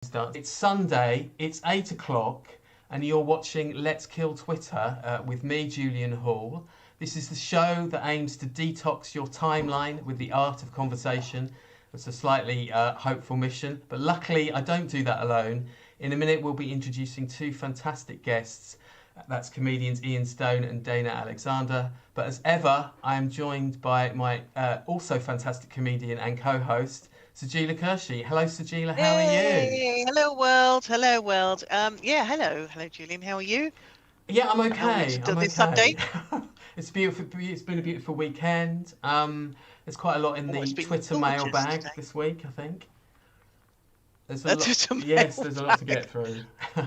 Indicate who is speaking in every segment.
Speaker 1: Start. It's Sunday, it's 8 o'clock, and you're watching Let's Kill Twitter with me, Julian Hall. This is the show that aims to detox your timeline with the art of conversation. It's a slightly hopeful mission, but luckily I don't do that alone. In a minute, we'll be introducing two fantastic guests. That's comedians Ian Stone and Dana Alexander. But as ever, I am joined by my also fantastic comedian and co-host, Sajeela Kershi. Hello, Sajeela. How are you?
Speaker 2: Hey, hello world. Hello world. Hello Julian. How are you?
Speaker 1: Yeah, I'm
Speaker 2: How are we
Speaker 1: okay.
Speaker 2: still
Speaker 1: I'm
Speaker 2: this Sunday?
Speaker 1: okay. It's beautiful. It's been a beautiful weekend. There's quite a lot in
Speaker 2: Oh,
Speaker 1: the
Speaker 2: it's been
Speaker 1: Twitter
Speaker 2: gorgeous
Speaker 1: mailbag
Speaker 2: today.
Speaker 1: this week, I think. There's a
Speaker 2: A
Speaker 1: lot.
Speaker 2: Twitter
Speaker 1: Yes, there's a lot to
Speaker 2: mailbag.
Speaker 1: get through.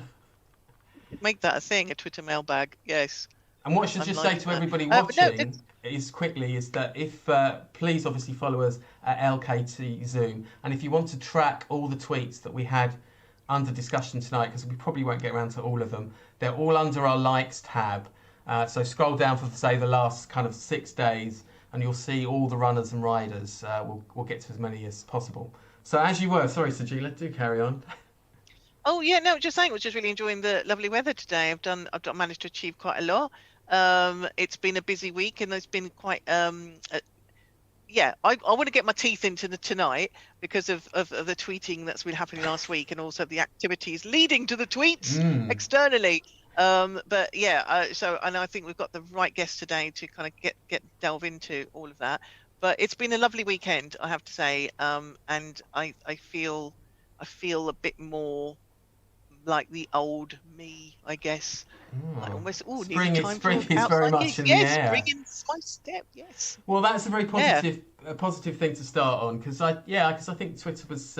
Speaker 2: Make that a thing, a Twitter mailbag. Yes,
Speaker 1: And what I should
Speaker 2: I'm
Speaker 1: just say
Speaker 2: liking
Speaker 1: to
Speaker 2: that.
Speaker 1: everybody
Speaker 2: But no,
Speaker 1: watching is that if please obviously follow us at LKT Zoom, and if you want to track all the tweets that we had under discussion tonight, because we probably won't get around to all of them, they're all under our likes tab. So scroll down for say the last kind of 6 days, and you'll see all the runners and riders. We'll get to as many as possible. So as you were, sorry, Sajeela, do carry on.
Speaker 2: oh yeah, no, just saying, I was just really enjoying the lovely weather today. Managed to achieve quite a lot. It's been a busy week, and there's been quite yeah, I want to get my teeth into the tonight because of the tweeting that's been happening last week, and also the activities leading to the tweets
Speaker 1: Mm.
Speaker 2: externally. But yeah, and I think we've got the right guest today to kind of delve into all of that. But it's been a lovely weekend, I have to say, and I feel a bit more like the old me, I guess. Like
Speaker 1: Oh.
Speaker 2: almost, nearly
Speaker 1: Spring is
Speaker 2: time for
Speaker 1: very
Speaker 2: outside
Speaker 1: much
Speaker 2: gigs.
Speaker 1: in the
Speaker 2: Yes,
Speaker 1: air.
Speaker 2: bring in my step. Yes,
Speaker 1: Well, that's a very
Speaker 2: yeah.
Speaker 1: positive thing to start on because I think Twitter was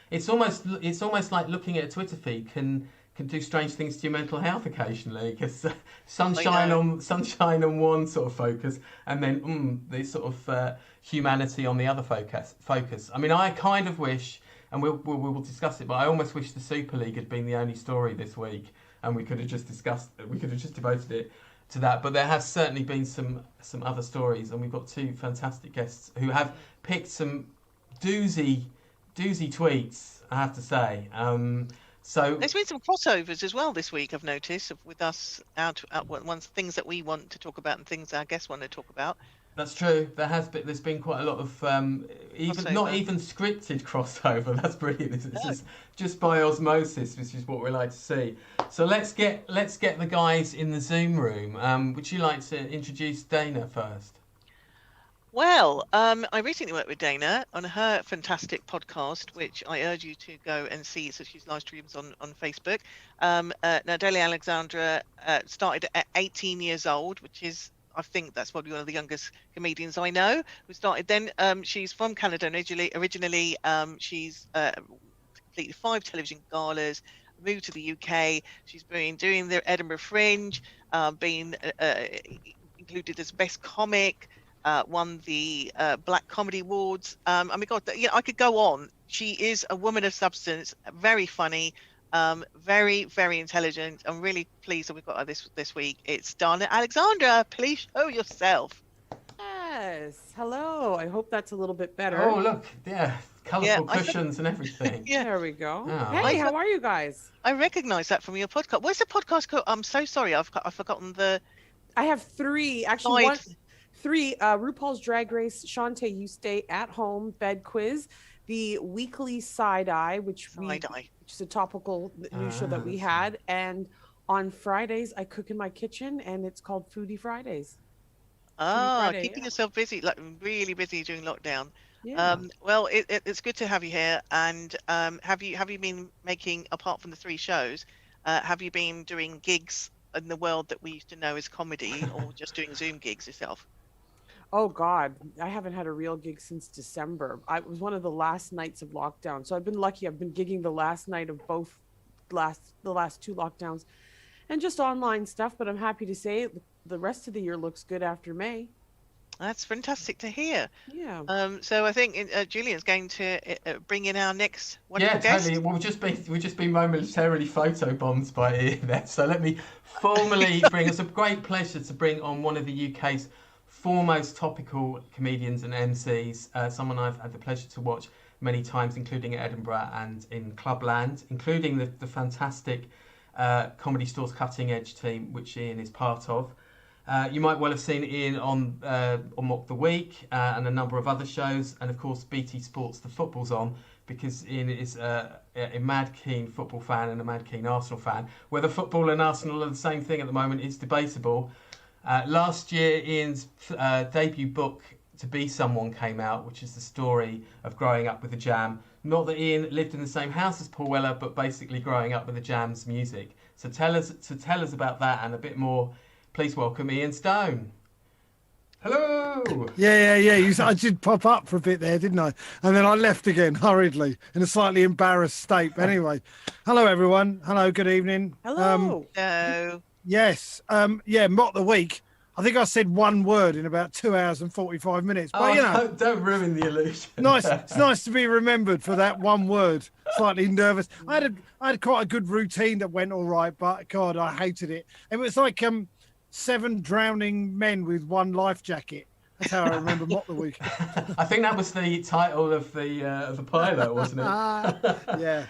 Speaker 1: it's almost like looking at a Twitter feed can do strange things to your mental health occasionally because
Speaker 2: I know.
Speaker 1: sunshine on one sort of focus and then the sort of humanity on the other focus. I mean, I kind of wish, and we'll discuss it, but I almost wish the Super League had been the only story this week, and we could have just devoted it to that. But there have certainly been some other stories, and we've got two fantastic guests who have picked some doozy tweets, I have to say. So
Speaker 2: There's been some crossovers as well this week, I've noticed, with us out ones things that we want to talk about and things our guests want to talk about.
Speaker 1: that's true. There's been quite a lot of even not
Speaker 2: Crossover.
Speaker 1: even scripted crossover. That's brilliant. This
Speaker 2: No.
Speaker 1: is just by osmosis, which is what we like to see. So let's get the guys in the Zoom room. Would you like to introduce Dana first?
Speaker 2: Well, I recently worked with Dana on her fantastic podcast, which I urge you to go and see. So she's live streams on Facebook. Now, Dana Alexandra started at 18 years old, which is, I think that's probably one of the youngest comedians I know who started then. She's from Canada originally. She's completed 5 television galas, moved to the UK. She's been doing the Edinburgh Fringe, been included as best comic. Won the Black Comedy Awards. I mean, God, I could go on. She is a woman of substance, very funny, very, very intelligent. I'm really pleased that we've got her this week. It's Dana Alexandra. Please show yourself.
Speaker 3: Yes. Hello. I hope that's a little bit better.
Speaker 1: Oh look, yeah,
Speaker 2: Yeah,
Speaker 1: colourful cushions and everything.
Speaker 2: yeah,
Speaker 3: There we go.
Speaker 1: Oh,
Speaker 3: Hey,
Speaker 2: I
Speaker 3: how are you guys?
Speaker 2: I recognise that from your podcast. Where's the podcast called? I'm so sorry, I've forgotten the
Speaker 3: I have 3, actually
Speaker 2: side.
Speaker 3: 3 RuPaul's Drag Race Shantae You Stay at Home Bed Quiz, the weekly Side Eye, which is a topical news show that we had, and on Fridays I cook in my kitchen, and it's called Foodie Fridays. Foodie Friday,
Speaker 2: Keeping
Speaker 3: yeah.
Speaker 2: yourself busy, like really busy during lockdown.
Speaker 3: Yeah.
Speaker 2: Well, it's good to have you here. And have you been making, apart from the 3 shows, have you been doing gigs in the world that we used to know as comedy, or just doing Zoom gigs yourself?
Speaker 3: Oh God, I haven't had a real gig since December. It was one of the last nights of lockdown, so I've been lucky. I've been gigging the last night of the last 2 lockdowns, and just online stuff. But I'm happy to say the rest of the year looks good after May.
Speaker 2: That's fantastic to hear.
Speaker 3: Yeah.
Speaker 2: So I think Julian's going to bring in our next
Speaker 1: yeah,
Speaker 2: wonderful guest.
Speaker 1: totally. Well, we've just been momentarily photobombed by Ian there. So let me formally bring. It's a great pleasure to bring on one of the UK's foremost topical comedians and MCs, someone I've had the pleasure to watch many times, including at Edinburgh and in Clubland, including the fantastic Comedy Store's Cutting Edge team, which Ian is part of. You might well have seen Ian on Mock the Week and a number of other shows, and of course BT Sports, the football's on, because Ian is a mad keen football fan and a mad keen Arsenal fan. Whether football and Arsenal are the same thing at the moment is debatable. Last year, Ian's debut book, To Be Someone, came out, which is the story of growing up with the Jam. Not that Ian lived in the same house as Paul Weller, but basically growing up with the Jam's music. So tell us about that and a bit more. Please welcome Ian Stone. Hello.
Speaker 4: Yeah. I did pop up for a bit there, didn't I? And then I left again hurriedly in a slightly embarrassed state. But anyway, hello everyone. Hello, good evening.
Speaker 3: Hello.
Speaker 2: Hello.
Speaker 4: Yes. Mock the Week. I think I said one word in about 2 hours and 45 minutes. But
Speaker 1: don't ruin the illusion.
Speaker 4: It's nice to be remembered for that one word. Slightly nervous. I had quite a good routine that went all right, but God, I hated it. It was like 7 drowning men with 1 life jacket. That's how I remember Mock the Week.
Speaker 1: I think that was the title of the pilot, wasn't
Speaker 4: it?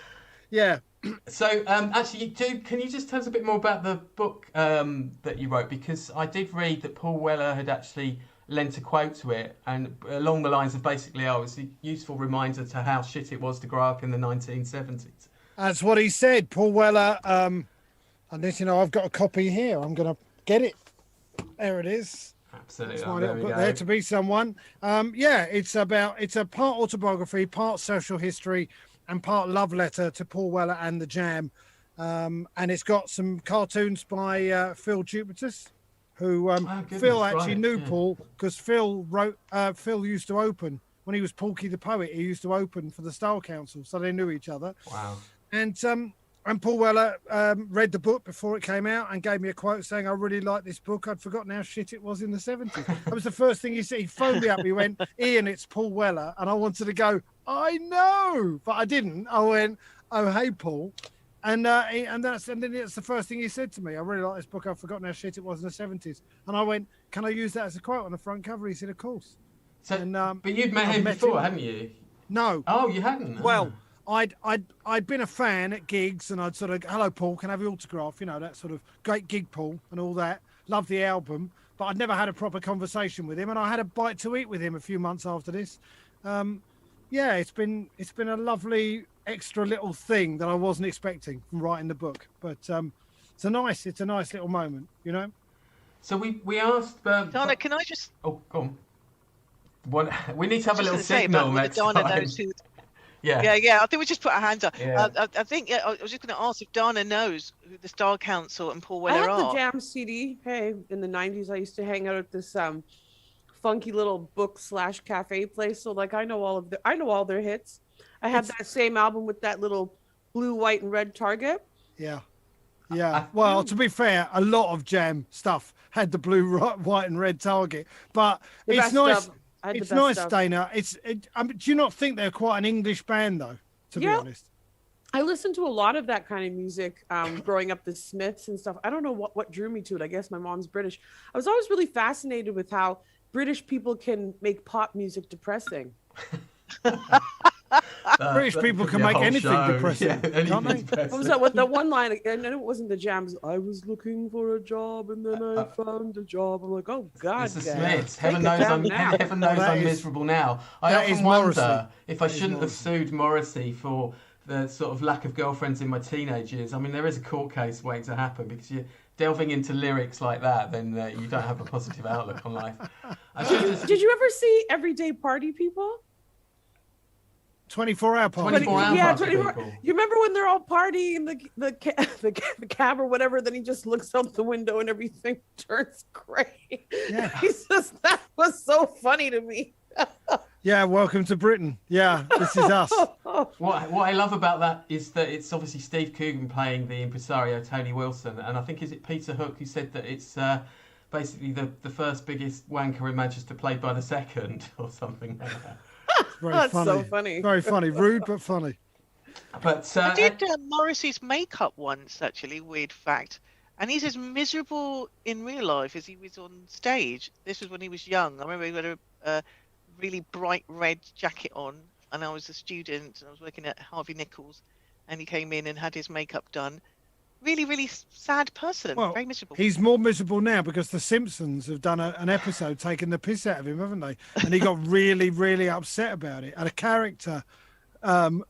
Speaker 4: Yeah.
Speaker 1: So, actually, can you just tell us a bit more about the book that you wrote? Because I did read that Paul Weller had actually lent a quote to it, and along the lines of basically, it's a useful reminder to how shit it was to grow up in the 1970s.
Speaker 4: That's what he said, Paul Weller. And this, I've got a copy here. I'm going to get it. There it is.
Speaker 1: Absolutely.
Speaker 4: That's my little book there, To Be Someone. It's a part autobiography, part social history, and part love letter to Paul Weller and the Jam. And it's got some cartoons by Phil Jupitus, who Phil actually knew Paul, because Phil used to open, when he was Porky the Poet, he used to open for the Style Council, so they knew each other.
Speaker 1: Wow.
Speaker 4: And Paul Weller read the book before it came out and gave me a quote saying, I really like this book. I'd forgotten how shit it was in the 70s. That was the first thing he said. He phoned me up. He went, Ian, it's Paul Weller. And I wanted to go, I know, but I didn't. I went, oh, hey, Paul. And then it's the first thing he said to me. I really like this book. I've forgotten how shit it was in the 70s. And I went, can I use that as a quote on the front cover? He said, of course.
Speaker 1: So, but you'd met him before, hadn't you?
Speaker 4: No.
Speaker 1: Oh, you hadn't?
Speaker 4: Well, I'd been a fan at gigs, and I'd sort of, hello, Paul, can I have your autograph? That sort of great gig, Paul, and all that. Loved the album, but I'd never had a proper conversation with him, and I had a bite to eat with him a few months after this. It's been a lovely extra little thing that I wasn't expecting from writing the book, but it's a nice little moment,
Speaker 1: So we asked
Speaker 2: Donna, can I just?
Speaker 1: Oh, go on. We need to have a little signal next time. Yeah.
Speaker 2: I think we just put our hands up.
Speaker 1: Yeah.
Speaker 2: I think I was just going to ask if Dana knows who the Style Council and Paul Weller
Speaker 3: I had
Speaker 2: are.
Speaker 3: the Jam CD. Hey, in the 90s, I used to hang out at this funky little book/cafe place. So I know all their hits. I had that same album with that little blue, white, and red target.
Speaker 4: Yeah. Well, to be fair, a lot of Jam stuff had the blue, white, and red target, but it's nice. It's nice, Dana. Do you not think they're quite an English band, though, to be honest?
Speaker 3: I listened to a lot of that kind of music growing up, the Smiths and stuff. I don't know what drew me to it. I guess my mom's British. I was always really fascinated with how British people can make pop music depressing.
Speaker 4: British people can make anything depressing, can't they?
Speaker 3: What was that? What that one line? And it wasn't the Jams. I was looking for a job, and then I found a job. I'm like, oh God,
Speaker 1: it's the Smiths. Heaven knows I'm miserable now. I often wonder if I shouldn't have sued Morrissey for the sort of lack of girlfriends in my teenage years. I mean, there is a court case waiting to happen, because you're delving into lyrics like that, then you don't have a positive outlook on life.
Speaker 3: Did you ever see Everyday Party People?
Speaker 4: 24-hour party.
Speaker 3: 24. You remember when they're all partying the cab or whatever? Then he just looks out the window and everything turns gray.
Speaker 4: Yeah,
Speaker 3: that was so funny to me.
Speaker 4: Yeah, welcome to Britain. Yeah, this is us.
Speaker 1: What I love about that is that it's obviously Steve Coogan playing the impresario Tony Wilson, and I think is it Peter Hook who said that it's basically the first biggest wanker in Manchester played by the second or something like that.
Speaker 4: Very funny.
Speaker 3: So funny.
Speaker 4: Very funny. Rude but funny.
Speaker 1: But
Speaker 2: I did Morrissey's makeup once, actually, weird fact. And he's as miserable in real life as he was on stage. This was when he was young. I remember he had a really bright red jacket on, and I was a student, and I was working at Harvey Nichols, and he came in and had his makeup done. Really, really sad person.
Speaker 4: Well,
Speaker 2: very miserable.
Speaker 4: He's more miserable now because The Simpsons have done an episode taking the piss out of him, haven't they? And he got really, really upset about it. And a character,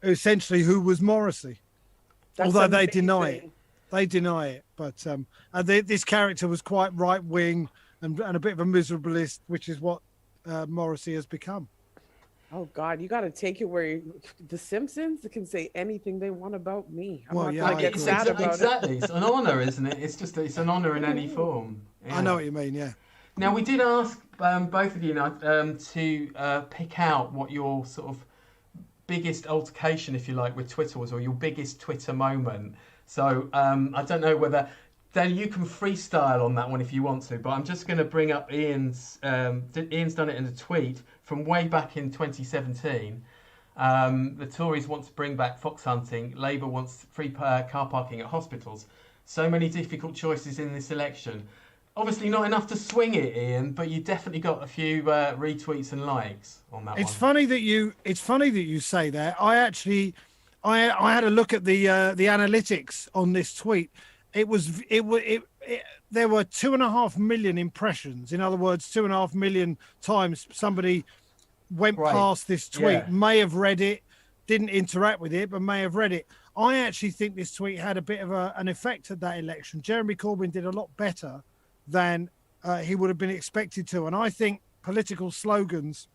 Speaker 4: essentially, who was Morrissey.
Speaker 3: That's
Speaker 4: Although they
Speaker 3: amazing.
Speaker 4: deny it. They deny it. But this character was quite right-wing and a bit of a miserabilist, which is what Morrissey has become.
Speaker 3: Oh God, you got to take it where The Simpsons can say anything they want about me. I'm not gonna get sad about
Speaker 1: exactly. It's an honour, isn't it? It's an honour in any form. Yeah.
Speaker 4: I know what you mean. Yeah.
Speaker 1: Now we did ask both of you to pick out what your sort of biggest altercation, if you like, with Twitter was, or your biggest Twitter moment. So I don't know whether. Dan, you can freestyle on that one if you want to, but I'm just going to bring up Ian's. Ian's done it in a tweet from way back in 2017. The Tories want to bring back fox hunting. Labour wants free car parking at hospitals. So many difficult choices in this election. Obviously not enough to swing it, Ian, but you definitely got a few retweets and likes on that one.
Speaker 4: It's funny that you say that. I had a look at the analytics on this tweet. There were 2.5 million impressions. In other words, 2.5 million times somebody went past this tweet, may have read it, didn't interact with it, but may have read it. I actually think this tweet had a bit of an effect at that election. Jeremy Corbyn did a lot better than he would have been expected to. And I think political slogans,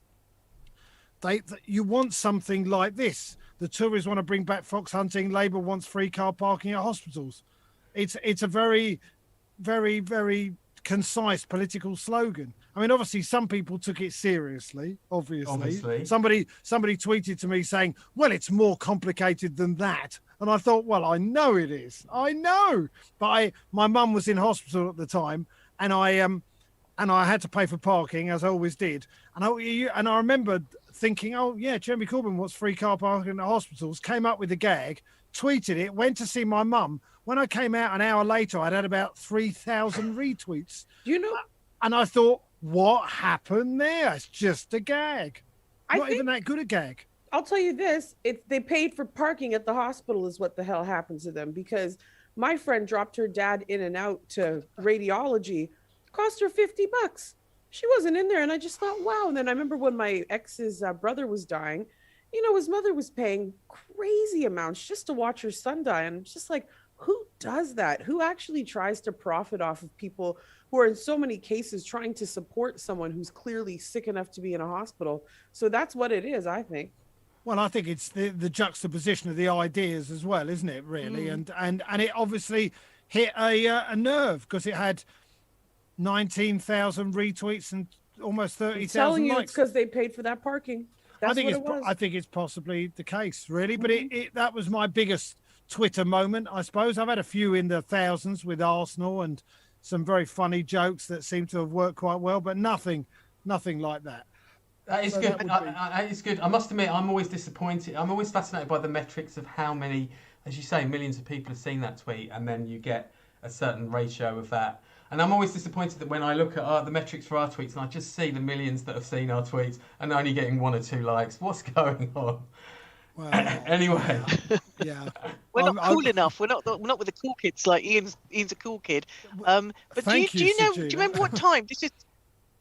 Speaker 4: you want something like this. The Tories want to bring back fox hunting. Labour wants free car parking at hospitals. It's a very, very, very concise political slogan. I mean, obviously, some people took it seriously. Obviously. Somebody tweeted to me saying, "Well, it's more complicated than that." And I thought, well, I know it is. I know. But my mum was in hospital at the time, and I had to pay for parking, as I always did. And I remember thinking, oh yeah, Jeremy Corbyn wants free car parking at hospitals. Came up with a gag, tweeted it, went to see my mum. When I came out an hour later, I'd had about 3,000 retweets.
Speaker 3: You know,
Speaker 4: and I thought, what happened there? It's just a gag. Not even that good a gag.
Speaker 3: I'll tell you this: they paid for parking at the hospital is what the hell happened to them, because my friend dropped her dad in and out to radiology. Cost her $50. She wasn't in there, and I just thought, wow. And then I remember when my ex's brother was dying, his mother was paying crazy amounts just to watch her son die, and it's just like, who does that? Who actually tries to profit off of people who are in so many cases trying to support someone who's clearly sick enough to be in a hospital? So that's what it is, I think.
Speaker 4: Well, I think it's the juxtaposition of the ideas as well, isn't it, really? And it obviously hit a nerve because it had 19,000 retweets and almost 30,000 likes.
Speaker 3: Telling you, it's because they paid for that parking. That's what it was.
Speaker 4: I think it's possibly the case, really. But that was my biggest Twitter moment, I suppose. I've had a few in the thousands with Arsenal and some very funny jokes that seem to have worked quite well, but nothing like that.
Speaker 1: That is good. It's good. I must admit, I'm always disappointed. I'm always fascinated by the metrics of how many, as you say, millions of people have seen that tweet, and then you get a certain ratio of that. And I'm always disappointed that when I look at the metrics for our tweets and I just see the millions that have seen our tweets and only getting 1 or 2 likes. What's going on?
Speaker 4: Well,
Speaker 1: anyway,
Speaker 4: yeah,
Speaker 2: we're not cool enough. We're not with the cool kids. Like Ian's a cool kid. But do you remember what time this is?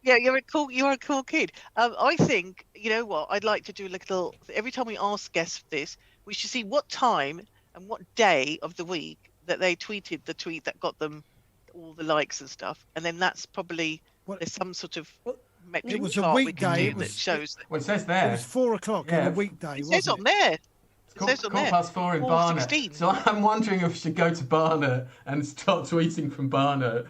Speaker 2: Yeah, you're a cool kid. I think, you know what, I'd like to do a little, every time we ask guests this, we should see what time and what day of the week that they tweeted the tweet that got them all the likes and stuff, and then that's probably there's some sort of metric.
Speaker 4: It was a weekday.
Speaker 2: That shows.
Speaker 1: Well, it says there.
Speaker 4: It was 4 o'clock on a weekday.
Speaker 2: It says on there.
Speaker 1: Quarter past 4 in Barnet. 16. So I'm wondering if we should go to Barnet and start tweeting from Barnet.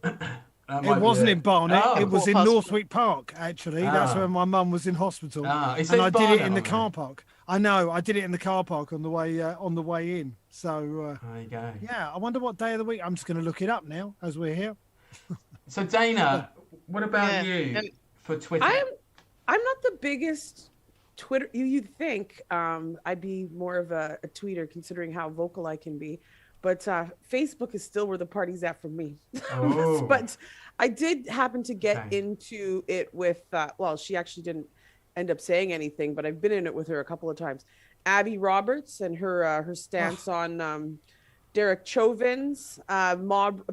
Speaker 4: It wasn't in Barnet. It was in Northwick Park, actually. That's where my mum was in hospital. And I did it in the car park. I know. I did it in the car park on the way in. So
Speaker 1: there you go.
Speaker 4: Yeah, I wonder what day of the week. I'm just going to look it up now as we're here.
Speaker 1: So Dana, what about you for Twitter?
Speaker 3: I'm not the biggest Twitter. You'd think I'd be more of a tweeter considering how vocal I can be. But Facebook is still where the party's at for me.
Speaker 1: Oh.
Speaker 3: But I did happen to get into it with, she actually didn't end up saying anything, but I've been in it with her a couple of times. Abby Roberts and her stance on Derek Chauvin's mob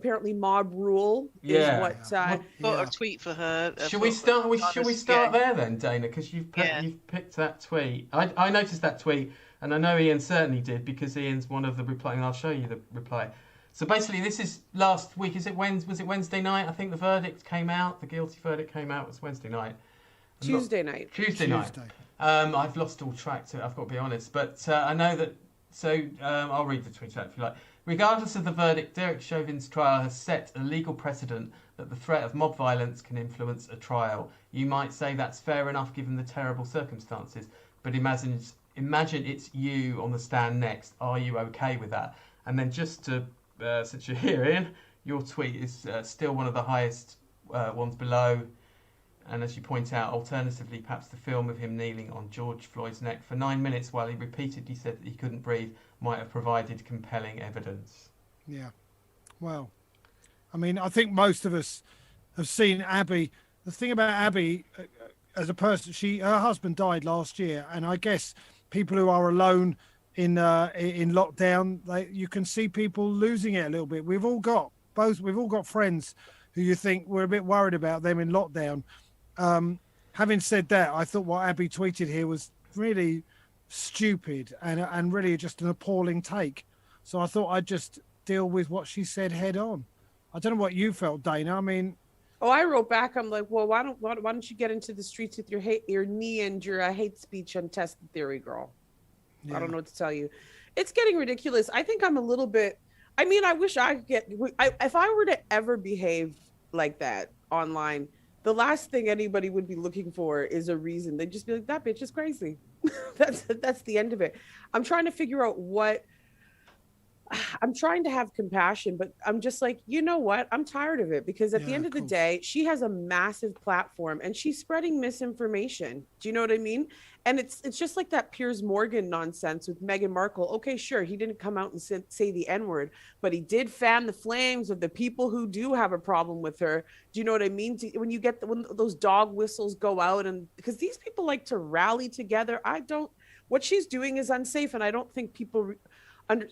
Speaker 3: rule is what.
Speaker 2: Got a tweet for her.
Speaker 1: Should we start there then, Dana? Because you've picked that tweet. I noticed that tweet, and I know Ian certainly did because Ian's one of the reply, and I'll show you the reply. So basically, this is last week. Was it Wednesday night? I think the verdict came out. The guilty verdict came out. It was Wednesday night.
Speaker 3: Tuesday night.
Speaker 1: I've lost all track to it, I've got to be honest. But I know that, so I'll read the tweet out if you like. Regardless of the verdict, Derek Chauvin's trial has set a legal precedent that the threat of mob violence can influence a trial. You might say that's fair enough given the terrible circumstances, but imagine it's you on the stand next. Are you okay with that? And then just to, since you're here, Ian, your tweet is still one of the highest ones below. And as you point out, alternatively, perhaps the film of him kneeling on George Floyd's neck for 9 minutes while he repeatedly said that he couldn't breathe might have provided compelling evidence.
Speaker 4: Yeah. Well, I mean, I think most of us have seen Abby. The thing about Abby, as a person, her husband died last year, and I guess people who are alone in lockdown, you can see people losing it a little bit. We've all got friends who you think we're a bit worried about them in lockdown. Having said that, I thought what Abby tweeted here was really stupid and really just an appalling take. So I thought I'd just deal with what she said head on. I don't know what you felt, Dana. I mean,
Speaker 3: I wrote back. I'm like, well, why don't you get into the streets with your knee and your hate speech untested theory, girl? Yeah. I don't know what to tell you. It's getting ridiculous. I think I'm a little bit. I mean, I wish I could if I were to ever behave like that online, the last thing anybody would be looking for is a reason. They'd just be like, that bitch is crazy. That's the end of it. I'm trying to figure out I'm trying to have compassion, but I'm just like, you know what? I'm tired of it because at the end of the day, she has a massive platform and she's spreading misinformation. Do you know what I mean? And it's just like that Piers Morgan nonsense with Meghan Markle. Okay, sure, he didn't come out and say the N-word, but he did fan the flames of the people who do have a problem with her. Do you know what I mean? When those dog whistles go out, and because these people like to rally together, what she's doing is unsafe, and I don't think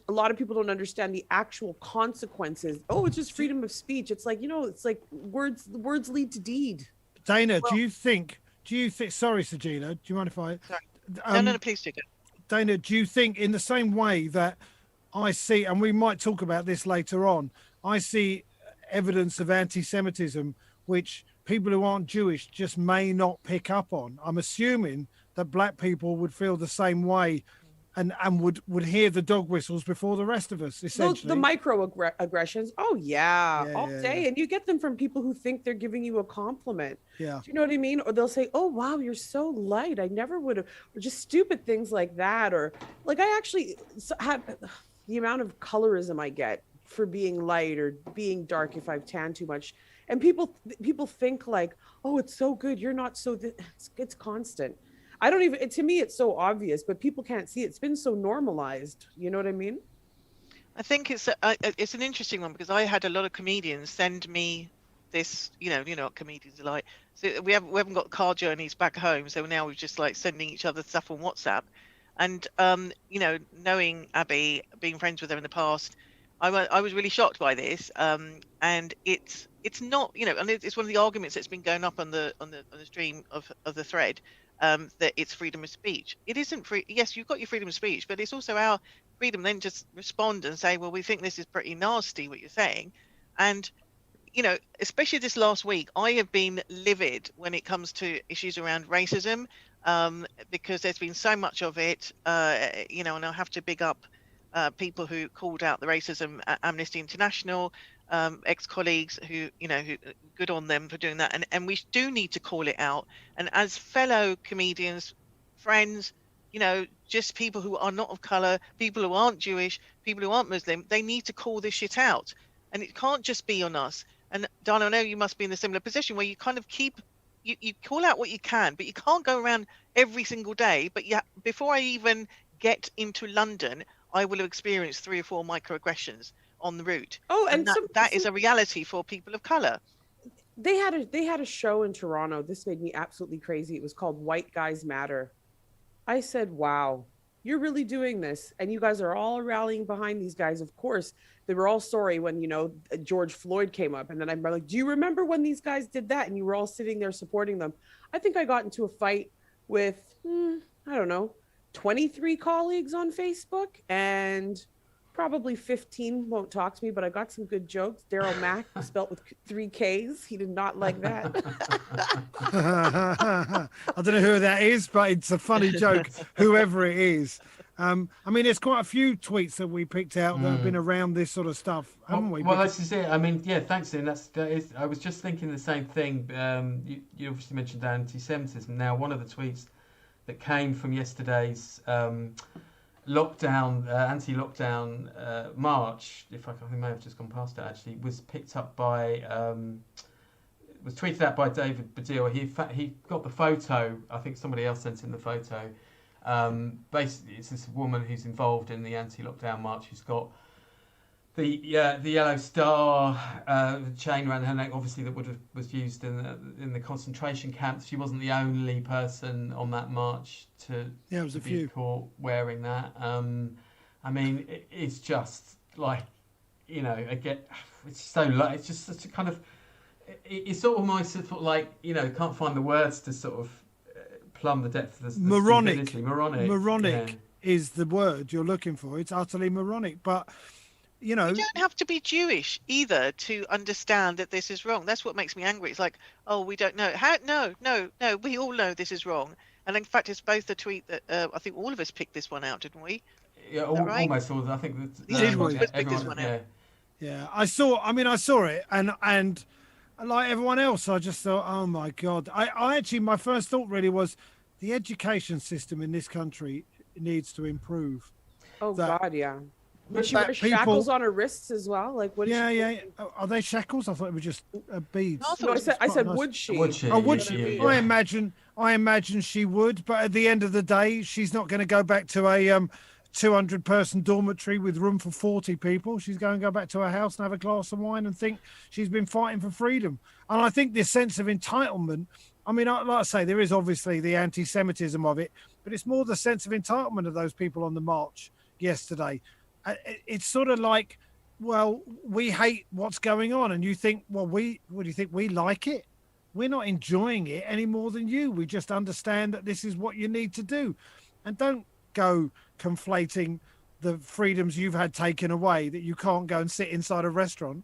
Speaker 3: a lot of people don't understand the actual consequences. Oh, it's just freedom of speech. It's like, it's like words lead to deed.
Speaker 4: Dana, do you think, sorry, Sajeela, do you mind if I...
Speaker 2: Sorry. No, please do it.
Speaker 4: Dana, do you think in the same way that I see, and we might talk about this later on, I see evidence of anti-Semitism, which people who aren't Jewish just may not pick up on? I'm assuming that black people would feel the same way and would hear the dog whistles before the rest of us, essentially.
Speaker 3: The microaggressions, all day. And you get them from people who think they're giving you a compliment.
Speaker 4: Yeah.
Speaker 3: Do you know what I mean? Or they'll say, oh, wow, you're so light. I never would have, or just stupid things like that. Or like, I actually have the amount of colorism I get for being light or being dark if I've tanned too much. And people think like, oh, it's so good. You're not so, it's constant. To me, it's so obvious, but people can't see it. It's been so normalized. You know what I mean?
Speaker 2: I think it's an interesting one because I had a lot of comedians send me this, you know what comedians are like. So we haven't got car journeys back home. So now we're just like sending each other stuff on WhatsApp. And, knowing Abby, being friends with her in the past, I was really shocked by this. And it's not, and it's one of the arguments that's been going up on the stream of the thread. That it's freedom of speech. It isn't free. Yes, you've got your freedom of speech, but it's also our freedom then just respond and say, well, we think this is pretty nasty what you're saying. And, especially this last week, I have been livid when it comes to issues around racism because there's been so much of it, and I'll have to big up people who called out the racism at Amnesty International, ex-colleagues who good on them for doing that, and we do need to call it out. And as fellow comedians, friends, just people who are not of color, people who aren't Jewish, people who aren't Muslim, they need to call this shit out, and it can't just be on us. And Dana, I know you must be in a similar position where you kind of you call out what you can, but you can't go around every single day. But before I even get into London, I will have experienced 3 or 4 microaggressions on the route.
Speaker 3: Oh, and
Speaker 2: that is a reality for people of color.
Speaker 3: They had a show in Toronto. This made me absolutely crazy. It was called White Guys Matter. I said, wow, you're really doing this. And you guys are all rallying behind these guys. Of course, they were all sorry when, George Floyd came up. And then I'm like, do you remember when these guys did that? And you were all sitting there supporting them. I think I got into a fight with, I don't know, 23 colleagues on Facebook, and probably 15 won't talk to me, but I got some good jokes. Daryl Mack, spelt with 3 Ks. He did not like that.
Speaker 4: I don't know who that is, but it's a funny joke, whoever it is. I mean, there's quite a few tweets that we picked out that have been around this sort of stuff, haven't we?
Speaker 1: Well, that's just it. I mean, yeah, thanks, Ian. I was just thinking the same thing. You obviously mentioned anti-Semitism. Now, one of the tweets that came from yesterday's anti-lockdown march, if I may have just gone past it actually, was picked up by was tweeted out by David Baddiel. He got the photo. I think somebody else sent in the photo. Basically, it's this woman who's involved in the anti-lockdown march who's got the yellow star chain around her neck, obviously that was used in the concentration camps. She wasn't the only person on that march to be caught wearing that. I mean, it's just like, again, it's so low. It's just such a kind of, it's almost sort of like, can't find the words to sort of plumb the depth of the
Speaker 4: moronic.
Speaker 1: Moronic
Speaker 4: is the word you're looking for. It's utterly moronic, but. You don't
Speaker 2: have to be Jewish either to understand that this is wrong. That's what makes me angry. It's like, oh, we don't know. No. We all know this is wrong. And in fact, it's both the tweet that I think all of us picked this one out, didn't we?
Speaker 1: Yeah, almost all. I think
Speaker 2: everyone picked this one out.
Speaker 4: Yeah, I saw it, and like everyone else, I just thought, oh my God. I actually, my first thought really was, the education system in this country needs to improve.
Speaker 3: Oh God, yeah. Did she wear shackles on her wrists as well? Like, what?
Speaker 4: Yeah. Are they shackles? I thought it was just beads.
Speaker 3: No, I said, would she?
Speaker 1: Would she?
Speaker 4: Oh, would she? Yeah. I imagine she would. But at the end of the day, she's not going to go back to a 200-person dormitory with room for 40 people. She's going to go back to her house and have a glass of wine and think she's been fighting for freedom. And I think this sense of entitlement. I mean, like I say, there is obviously the anti-Semitism of it, but it's more the sense of entitlement of those people on the march yesterday. It's sort of like, well, we hate what's going on, and you think, well, what do you think? We like it? We're not enjoying it any more than you. We just understand that this is what you need to do, and don't go conflating the freedoms you've had taken away, that you can't go and sit inside a restaurant,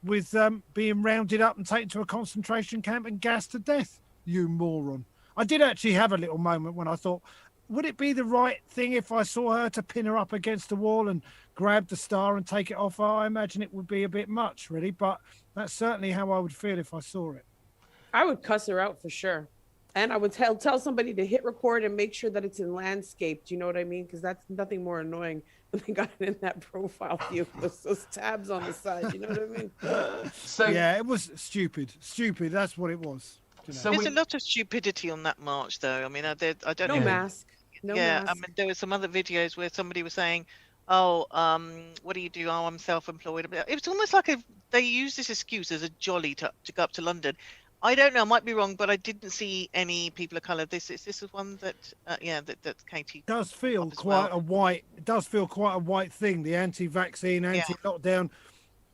Speaker 4: with being rounded up and taken to a concentration camp and gassed to death. You moron! I did actually have a little moment when I thought, would it be the right thing if I saw her to pin her up against the wall and grab the star and take it off her? I imagine it would be a bit much, really, but that's certainly how I would feel if I saw it.
Speaker 3: I would cuss her out for sure. And I would tell somebody to hit record and make sure that it's in landscape. Do you know what I mean? Because that's nothing more annoying when they got it in that profile view with those tabs on the side. You know what I mean?
Speaker 4: Yeah, it was stupid. Stupid, that's what it was.
Speaker 2: So there's a lot of stupidity on that march, though. I mean, I don't know.
Speaker 3: No mask. No mask.
Speaker 2: I mean, there were some other videos where somebody was saying, oh, what do you do? Oh, I'm self-employed. It was almost like they used this excuse as a jolly to go up to London. I don't know, I might be wrong, but I didn't see any people of colour. This is one that, that Katie
Speaker 4: does feel quite a white. It does feel quite a white thing. The anti-vaccine, anti-lockdown.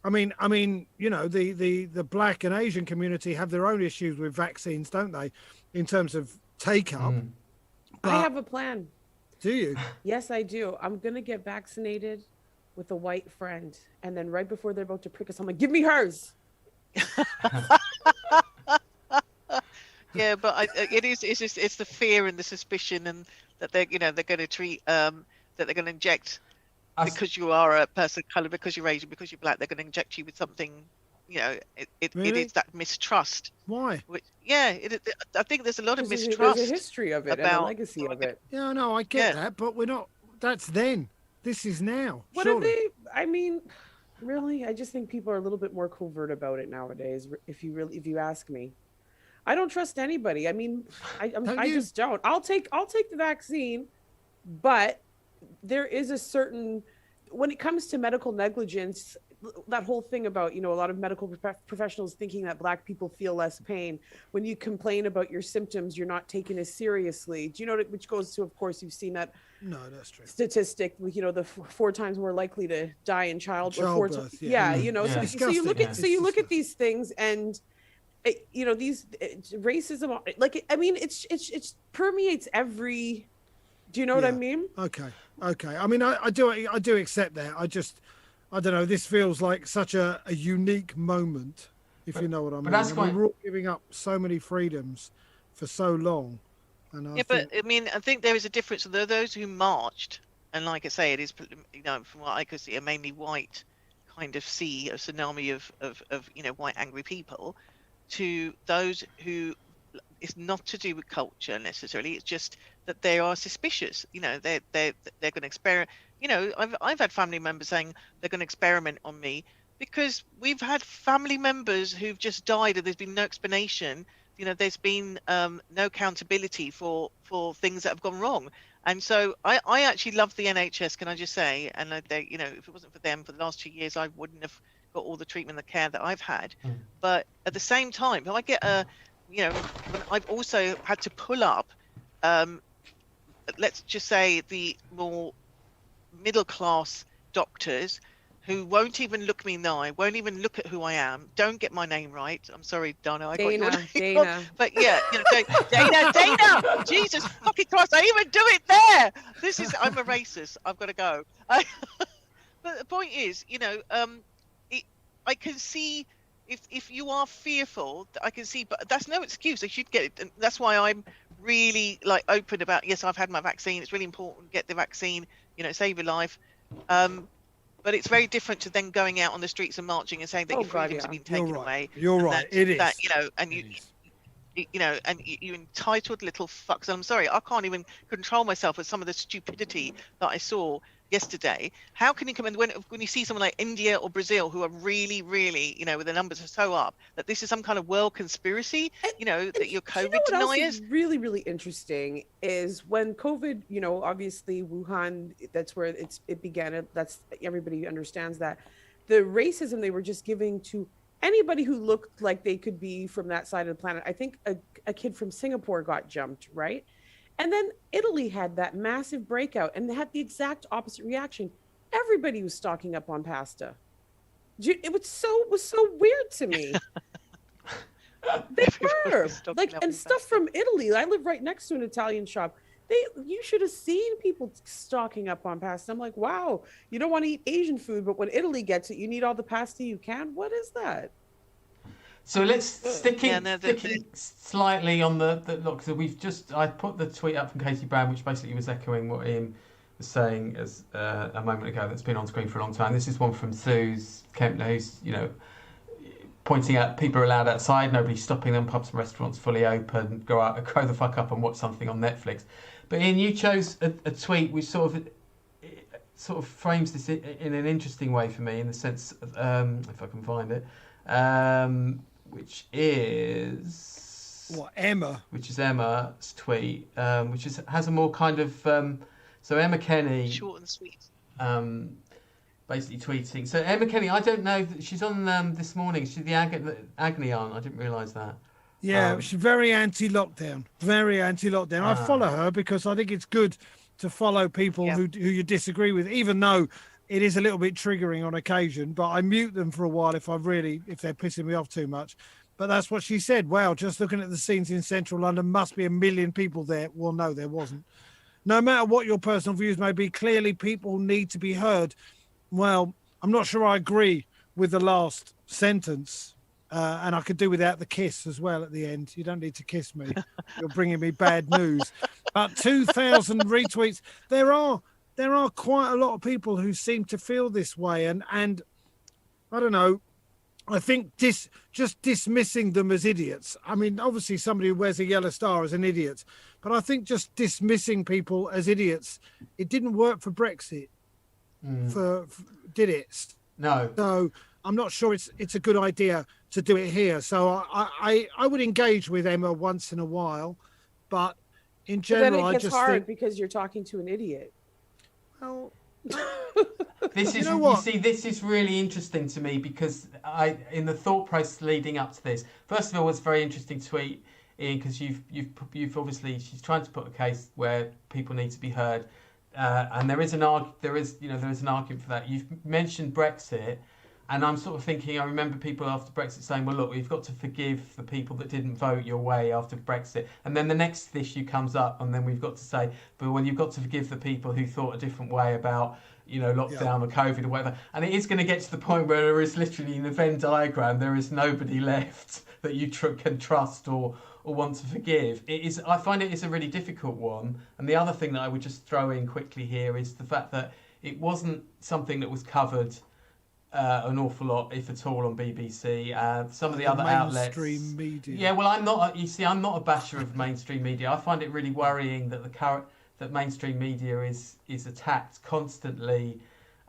Speaker 4: I mean, the Black and Asian community have their own issues with vaccines, don't they? In terms of take-up.
Speaker 3: But I have a plan.
Speaker 4: Do you?
Speaker 3: Yes, I do. I'm going to get vaccinated with a white friend. And then right before they're about to prick us, I'm like, give me hers.
Speaker 2: Yeah, but it's the fear and the suspicion, and that they're going to treat, that they're going to inject, because you are a person of colour, because you're Asian, because you're Black, they're going to inject you with something. Really? It is that mistrust.
Speaker 4: Why?
Speaker 2: I think there's a lot of mistrust.
Speaker 3: There's a history of it and a legacy of it.
Speaker 4: Yeah, no, I get that, but we're not. That's then. This is now.
Speaker 3: What are they? I mean, really, I just think people are a little bit more covert about it nowadays. If you ask me, I don't trust anybody. I mean, I just don't. I'll take the vaccine, but there is a certain, when it comes to medical negligence. that whole thing about, a lot of medical professionals thinking that Black people feel less pain. When you complain about your symptoms, you're not taken as seriously. Do you know, which goes to, of course, you've seen that
Speaker 4: that's true.
Speaker 3: statistic with, the 4 times more likely to die in childbirth. So you look at these things, and these racism, like, I mean, it's permeates every. Do you know what I mean?
Speaker 4: Okay. I mean, I do accept that. I don't know. This feels like such a unique moment, if you know what I mean.
Speaker 1: But
Speaker 4: we're all giving up so many freedoms for so long. And
Speaker 2: I think there is a difference. There are those who marched, and like I say, it is, from what I could see, a mainly white kind of sea, a tsunami of white angry people, to those who, it's not to do with culture necessarily. It's just that they are suspicious. They're going to experiment. I've had family members saying they're going to experiment on me because we've had family members who've just died and there's been no explanation. There's been no accountability for things that have gone wrong. And so I actually love the NHS, can I just say? And if it wasn't for them for the last 2 years, I wouldn't have got all the treatment and the care that I've had. But at the same time, if I get I've also had to pull up, let's just say, the more middle class doctors who won't even look me in the eye, won't even look at who I am, don't get my name right. I'm sorry, Dana. I got your name
Speaker 3: Dana.
Speaker 2: wrong. But yeah, Dana. Jesus fucking Christ, I even do it there. I'm a racist. I've got to go. But the point is, I can see if you are fearful, I can see, but that's no excuse. They should get it. And that's why I'm really open about, yes, I've had my vaccine. It's really important. Get the vaccine, save your life. But it's very different to then going out on the streets and marching and saying that your freedoms have been taken away.
Speaker 4: You're right. It is.
Speaker 2: And you entitled little fucks. And I'm sorry, I can't even control myself with some of the stupidity that I saw yesterday. How can you come in when you see someone like India or Brazil who are really, really, where the numbers are so up, that this is some kind of world conspiracy, that you're COVID deniers?
Speaker 3: What else is really, really interesting is when COVID, obviously Wuhan, that's where it began. That's, everybody understands that. The racism they were just giving to anybody who looked like they could be from that side of the planet. I think a kid from Singapore got jumped, right? And then Italy had that massive breakout and they had the exact opposite reaction. Everybody was stocking up on pasta. It was so weird to me. They were and stuff from Italy. I live right next to an Italian shop. You should have seen people stocking up on pasta. I'm like, wow, you don't want to eat Asian food, but when Italy gets it, you need all the pasta you can. What is that?
Speaker 1: So let's sticking slightly on the look. So I put the tweet up from Katie Brown, which basically was echoing what Ian was saying as a moment ago. That's been on screen for a long time. This is one from Suze Kempner, who's pointing out people are allowed outside, nobody's stopping them. Pubs and restaurants fully open. Go out, grow the fuck up, and watch something on Netflix. But Ian, you chose a tweet which sort of frames this in an interesting way for me, in the sense, if I can find it. Which is
Speaker 4: Emma.
Speaker 1: Which is Emma's tweet, which has a more kind of so Emma Kenny,
Speaker 2: short and sweet.
Speaker 1: Basically tweeting. So Emma Kenny, I don't know, she's on this morning. She's the Agony aunt. I didn't realise that.
Speaker 4: Yeah, she's very anti-lockdown. Very anti-lockdown. I follow her because I think it's good to follow people who you disagree with, even though it is a little bit triggering on occasion, but I mute them for a while if they're pissing me off too much. But that's what she said. Wow, just looking at the scenes in central London, must be 1 million people there. Well, no, there wasn't. No matter what your personal views may be, clearly people need to be heard. Well, I'm not sure I agree with the last sentence. And I could do without the kiss as well at the end. You don't need to kiss me. You're bringing me bad news. But 2,000 retweets. There are quite a lot of people who seem to feel this way, and I don't know. I think just dismissing them as idiots. I mean, obviously somebody who wears a yellow star is an idiot, but I think just dismissing people as idiots, it didn't work for Brexit. Did it?
Speaker 1: No.
Speaker 4: So I'm not sure it's a good idea to do it here. So I would engage with Emma once in a while, but in general,
Speaker 3: then it gets hard because you're talking to an idiot.
Speaker 4: Well,
Speaker 1: This is, you see, this is really interesting to me because in the thought process leading up to this, first of all, it's a very interesting tweet, Ian, because you've obviously, she's trying to put a case where people need to be heard, and there is an argument for that. You've mentioned Brexit, and I'm sort of thinking, I remember people after Brexit saying, well, look, we've got to forgive the people that didn't vote your way after Brexit. And then the next issue comes up, and then we've got to say, but well, you've got to forgive the people who thought a different way about, lockdown or COVID or whatever. And it is going to get to the point where there is literally, in the Venn diagram, there is nobody left that you can trust or want to forgive. I find it is a really difficult one. And the other thing that I would just throw in quickly here is the fact that it wasn't something that was covered an awful lot, if at all, on BBC. Some of the other outlets.
Speaker 4: Mainstream media.
Speaker 1: Yeah, well, I'm not a basher of mainstream media. I find it really worrying that that mainstream media is attacked constantly.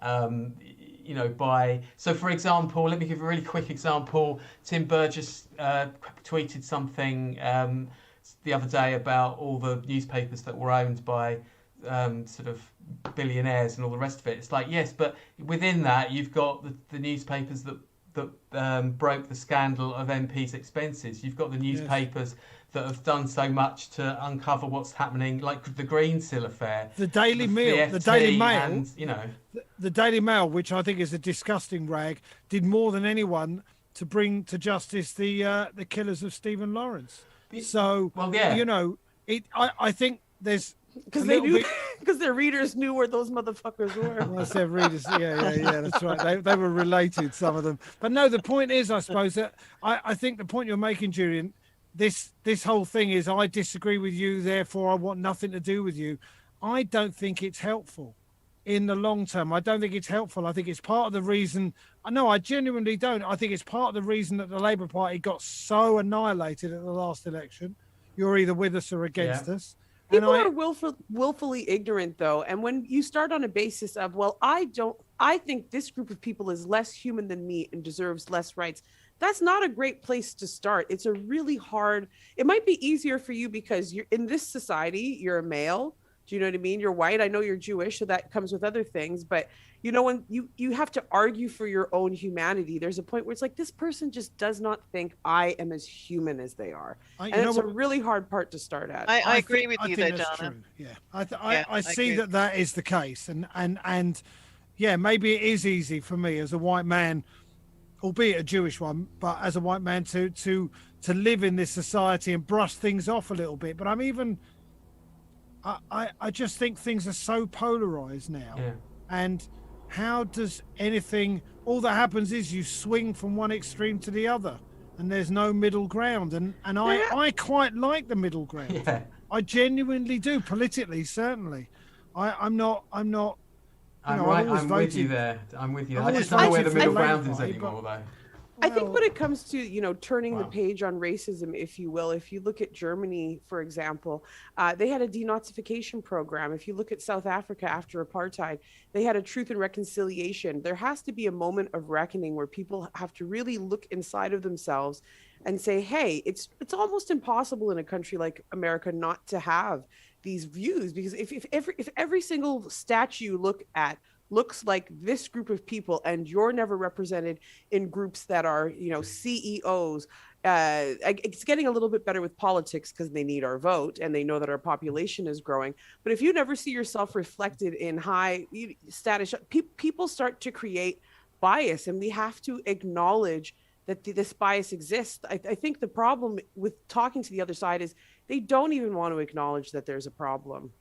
Speaker 1: By, so for example, let me give a really quick example. Tim Burgess tweeted something the other day about all the newspapers that were owned by sort of billionaires and all the rest of it. It's like, yes, but within that you've got the newspapers that broke the scandal of MPs' expenses. You've got the newspapers that have done so much to uncover what's happening, like the Greensill affair,
Speaker 4: the Daily Mail, the Daily Mail,
Speaker 1: and,
Speaker 4: the Daily Mail, which I think is a disgusting rag, did more than anyone to bring to justice the killers of Stephen Lawrence. So, well, I think there's
Speaker 3: because they knew, because their readers knew where those motherfuckers were.
Speaker 4: Well, their readers, yeah, that's right. They were related, some of them. But no, the point is, I suppose that I think the point you're making, Julian, this whole thing is, I disagree with you, therefore I want nothing to do with you. I don't think it's helpful in the long term. I don't think it's helpful. I think it's part of the reason. No, I genuinely don't. I think it's part of the reason that the Labour Party got so annihilated at the last election. You're either with us or against us.
Speaker 3: People are willfully ignorant, though. And when you start on a basis of, well, I think this group of people is less human than me and deserves less rights. That's not a great place to start. It's a really hard, it might be easier for you because you're in this society, you're a male. Do you know what I mean? You're white. I know you're Jewish, so that comes with other things. But, when you have to argue for your own humanity, there's a point where it's like, this person just does not think I am as human as they are. And it's a really hard part to start at.
Speaker 2: I agree with you there, Dana.
Speaker 4: Yeah, I see that is the case. And yeah, maybe it is easy for me as a white man, albeit a Jewish one, but as a white man to live in this society and brush things off a little bit. But I just think things are so polarized now. Yeah. And how does all that happens is you swing from one extreme to the other and there's no middle ground. And I quite like the middle ground. Yeah. I genuinely do, politically, certainly. I'm
Speaker 1: with you there. I'm with you. I just don't know where the middle ground is anymore, though.
Speaker 3: I think when it comes to, turning the page on racism, if you will, if you look at Germany, for example, they had a denazification program. If you look at South Africa after apartheid, they had a truth and reconciliation. There has to be a moment of reckoning where people have to really look inside of themselves and say, hey, it's almost impossible in a country like America not to have these views, because if every single statue you look at looks like this group of people and you're never represented in groups that are, CEOs, it's getting a little bit better with politics because they need our vote and they know that our population is growing. But if you never see yourself reflected in high status, people start to create bias, and we have to acknowledge that this bias exists. I think the problem with talking to the other side is they don't even want to acknowledge that there's a problem.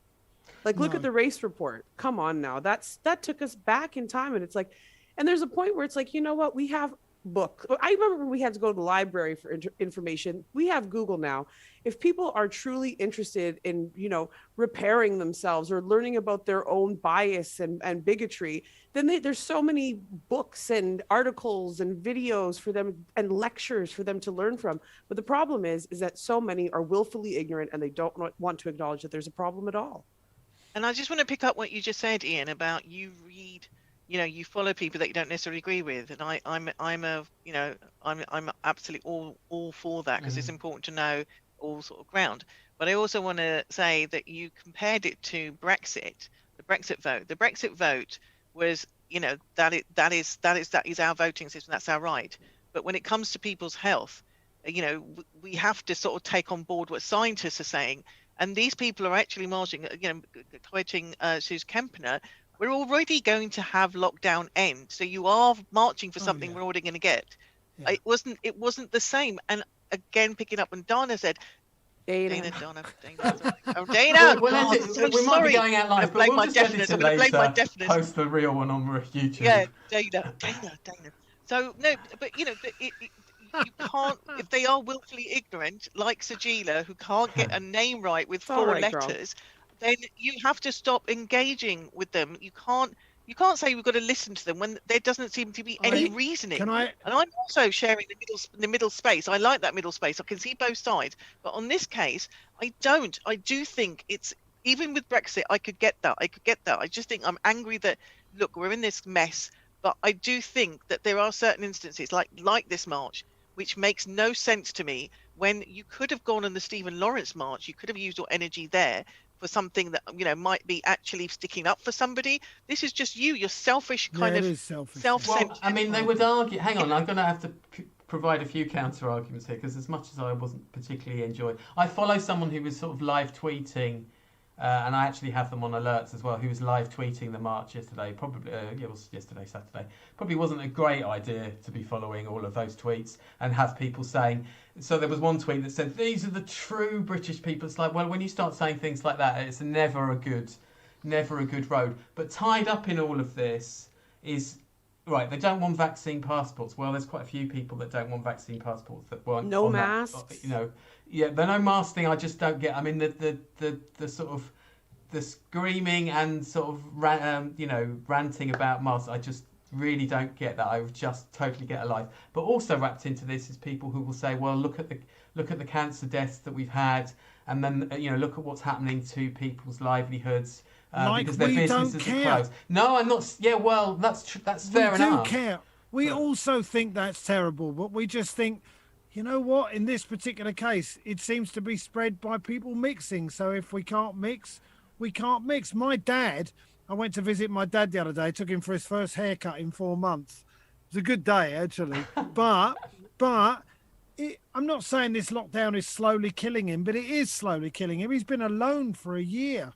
Speaker 3: Like, look at the race report. Come on now. That took us back in time. And it's like, and there's a point where it's like, you know what? We have books. I remember when we had to go to the library for information. We have Google now. If people are truly interested in, repairing themselves or learning about their own bias and bigotry, then there's so many books and articles and videos for them and lectures for them to learn from. But the problem is that so many are willfully ignorant and they don't want to acknowledge that there's a problem at all.
Speaker 2: And I just want to pick up what you just said, Ian, about you read, you follow people that you don't necessarily agree with, and I'm absolutely all for that, because it's important to know all sort of ground. But I also want to say that you compared it to Brexit. The Brexit vote. The Brexit vote was, that is our voting system. That's our right. But when it comes to people's health, we have to sort of take on board what scientists are saying. And these people are actually marching, quoting Suze Kempner, we're already going to have lockdown end. So you are marching for something we're already going to get. Yeah. It wasn't the same. And again, picking up when Dana said, Dana. Oh, Dana!
Speaker 1: We might be going out live, but we'll just edit it later. Post the real one on YouTube.
Speaker 2: Yeah, Dana. So no, but you can't, if they are willfully ignorant, like Sajeela, who can't get a name right with 4 letters, then you have to stop engaging with them. You can't say we've got to listen to them when there doesn't seem to be any reasoning. And I'm also sharing the middle space. I like that middle space. I can see both sides. But on this case, I don't. I do think it's, even with Brexit, I could get that. I just think I'm angry that, look, we're in this mess. But I do think that there are certain instances like this march, which makes no sense to me, when you could have gone on the Stephen Lawrence march. You could have used your energy there for something that might be actually sticking up for somebody. This is just you're selfish, kind of self-centered.
Speaker 1: Well, I mean, they would argue, hang on, I'm going to have to provide a few counter arguments here, because as much as I wasn't particularly enjoying, I follow someone who was sort of live tweeting, and I actually have them on alerts as well, who was live tweeting the march yesterday. Probably, it was yesterday, Saturday. Probably wasn't a great idea to be following all of those tweets and have people saying. So there was one tweet that said, "These are the true British people." It's like, well, when you start saying things like that, it's never a good road. But tied up in all of this is, right, they don't want vaccine passports. Well, there's quite a few people that don't want vaccine passports that want
Speaker 3: no masks.
Speaker 1: Yeah, the no mask thing I just don't get. I mean, the sort of the screaming and sort of ranting about masks, I just really don't get that. I would just totally get a life. But also wrapped into this is people who will say, well, look at the cancer deaths that we've had, and then look at what's happening to people's livelihoods. Because their businesses are closed. No, I'm not. Yeah, well, that's fair enough.
Speaker 4: We do care. We also think that's terrible, but we just think, you know what? In this particular case, it seems to be spread by people mixing. So if we can't mix, we can't mix. My dad, I went to visit my dad the other day. Took him for his first haircut in 4 months. It was a good day, actually. but I'm not saying this lockdown is slowly killing him, but it is slowly killing him. He's been alone for a year,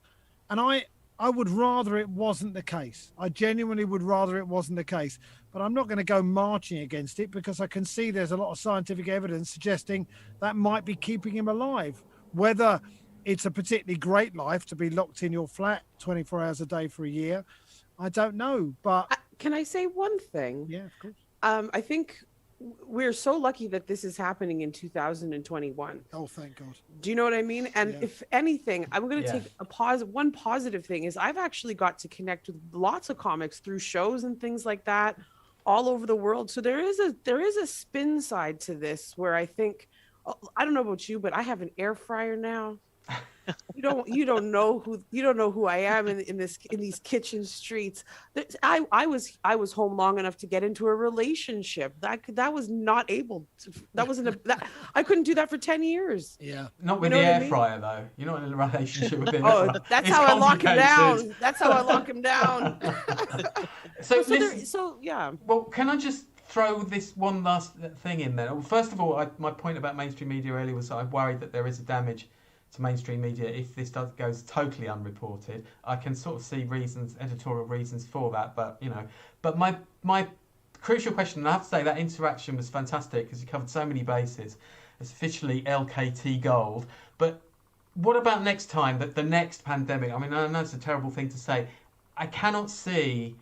Speaker 4: and I would rather it wasn't the case. I genuinely would rather it wasn't the case. But I'm not going to go marching against it, because I can see there's a lot of scientific evidence suggesting that might be keeping him alive. Whether it's a particularly great life to be locked in your flat 24 hours a day for a year, I don't know. But
Speaker 3: can I say one thing?
Speaker 4: Yeah, of course.
Speaker 3: I think we're so lucky that this is happening in 2021.
Speaker 4: Oh, thank God.
Speaker 3: Do you know what I mean? And if anything, I'm going to take a pause. One positive thing is I've actually got to connect with lots of comics through shows and things like that all over the world. So there is a spin side to this where I think, I don't know about you, but I have an air fryer now. You don't know who I am in these kitchen streets. I was home long enough to get into a relationship that was not able to, that wasn't I couldn't do that for 10 years.
Speaker 4: Yeah,
Speaker 1: not with the air fryer though. You're not in a relationship with the air fryer.
Speaker 3: That's how I lock him down. That's how I lock him down.
Speaker 1: So yeah. Well, can I just throw this one last thing in there? Well, first of all, my point about mainstream media earlier was I'm worried that there is a damage to mainstream media if this goes totally unreported. I can sort of see editorial reasons for that, but my crucial question, and I have to say that interaction was fantastic because you covered so many bases. It's officially LKT gold, but what about next time, the next pandemic? I mean, I know it's a terrible thing to say. I cannot see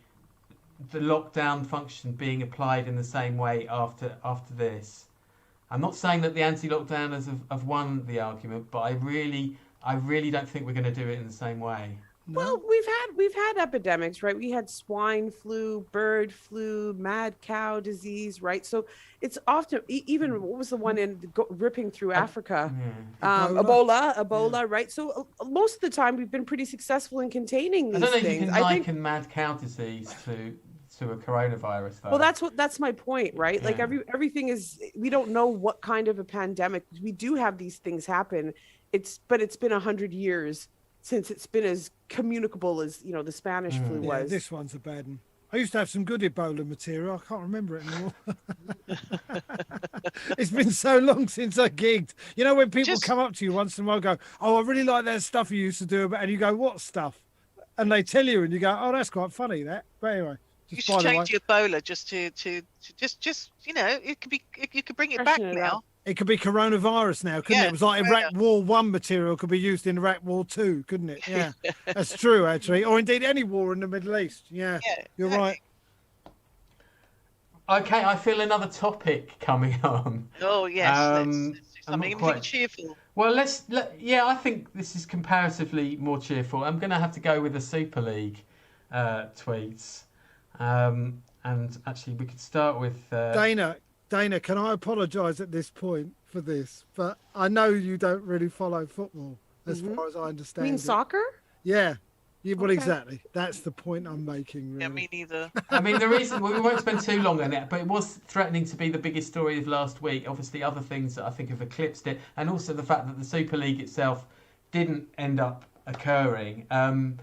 Speaker 1: the lockdown function being applied in the same way after this. I'm not saying that the anti-lockdowners have won the argument, but I really don't think we're going to do it in the same way.
Speaker 3: No. Well, we've had epidemics, right? We had swine flu, bird flu, mad cow disease, right? So it's often, even what was the one ripping through Africa? Ebola, right? So most of the time we've been pretty successful in containing these things.
Speaker 1: I don't know if you can liken mad cow disease to a coronavirus though.
Speaker 3: Well, that's my point, right? Yeah. Like everything is, we don't know what kind of a pandemic. We do have these things happen. But it's been 100 years since it's been as communicable as the Spanish flu was.
Speaker 4: Yeah, this one's a bad one. I used to have some good Ebola material. I can't remember it anymore. It's been so long since I gigged. You know, when people come up to you once in a while, go, "Oh, I really like that stuff you used to do," and you go, "What stuff?" And they tell you, and you go, "Oh, that's quite funny, that." But anyway,
Speaker 2: you should change your Ebola just to just it could be, you could bring it back now.
Speaker 4: It could be coronavirus now, couldn't it? It was like Iraq War 1 material could be used in Iraq War 2, couldn't it? Yeah, that's true, actually. Or indeed any war in the Middle East. Yeah, you're right.
Speaker 1: Okay, I feel another topic coming on.
Speaker 2: Oh, yes. Let's do something cheerful.
Speaker 1: Well, I think this is comparatively more cheerful. I'm going to have to go with the Super League tweets. And actually, we could start with...
Speaker 4: Dana, can I apologise at this point for this? But I know you don't really follow football, as far as I understand.
Speaker 3: You mean soccer?
Speaker 4: Yeah. Well, exactly. That's the point I'm making, really.
Speaker 2: Yeah, me neither.
Speaker 1: I mean, the reason... we won't spend too long on it, but it was threatening to be the biggest story of last week. Obviously, other things that I think have eclipsed it, and also the fact that the Super League itself didn't end up occurring. Ian,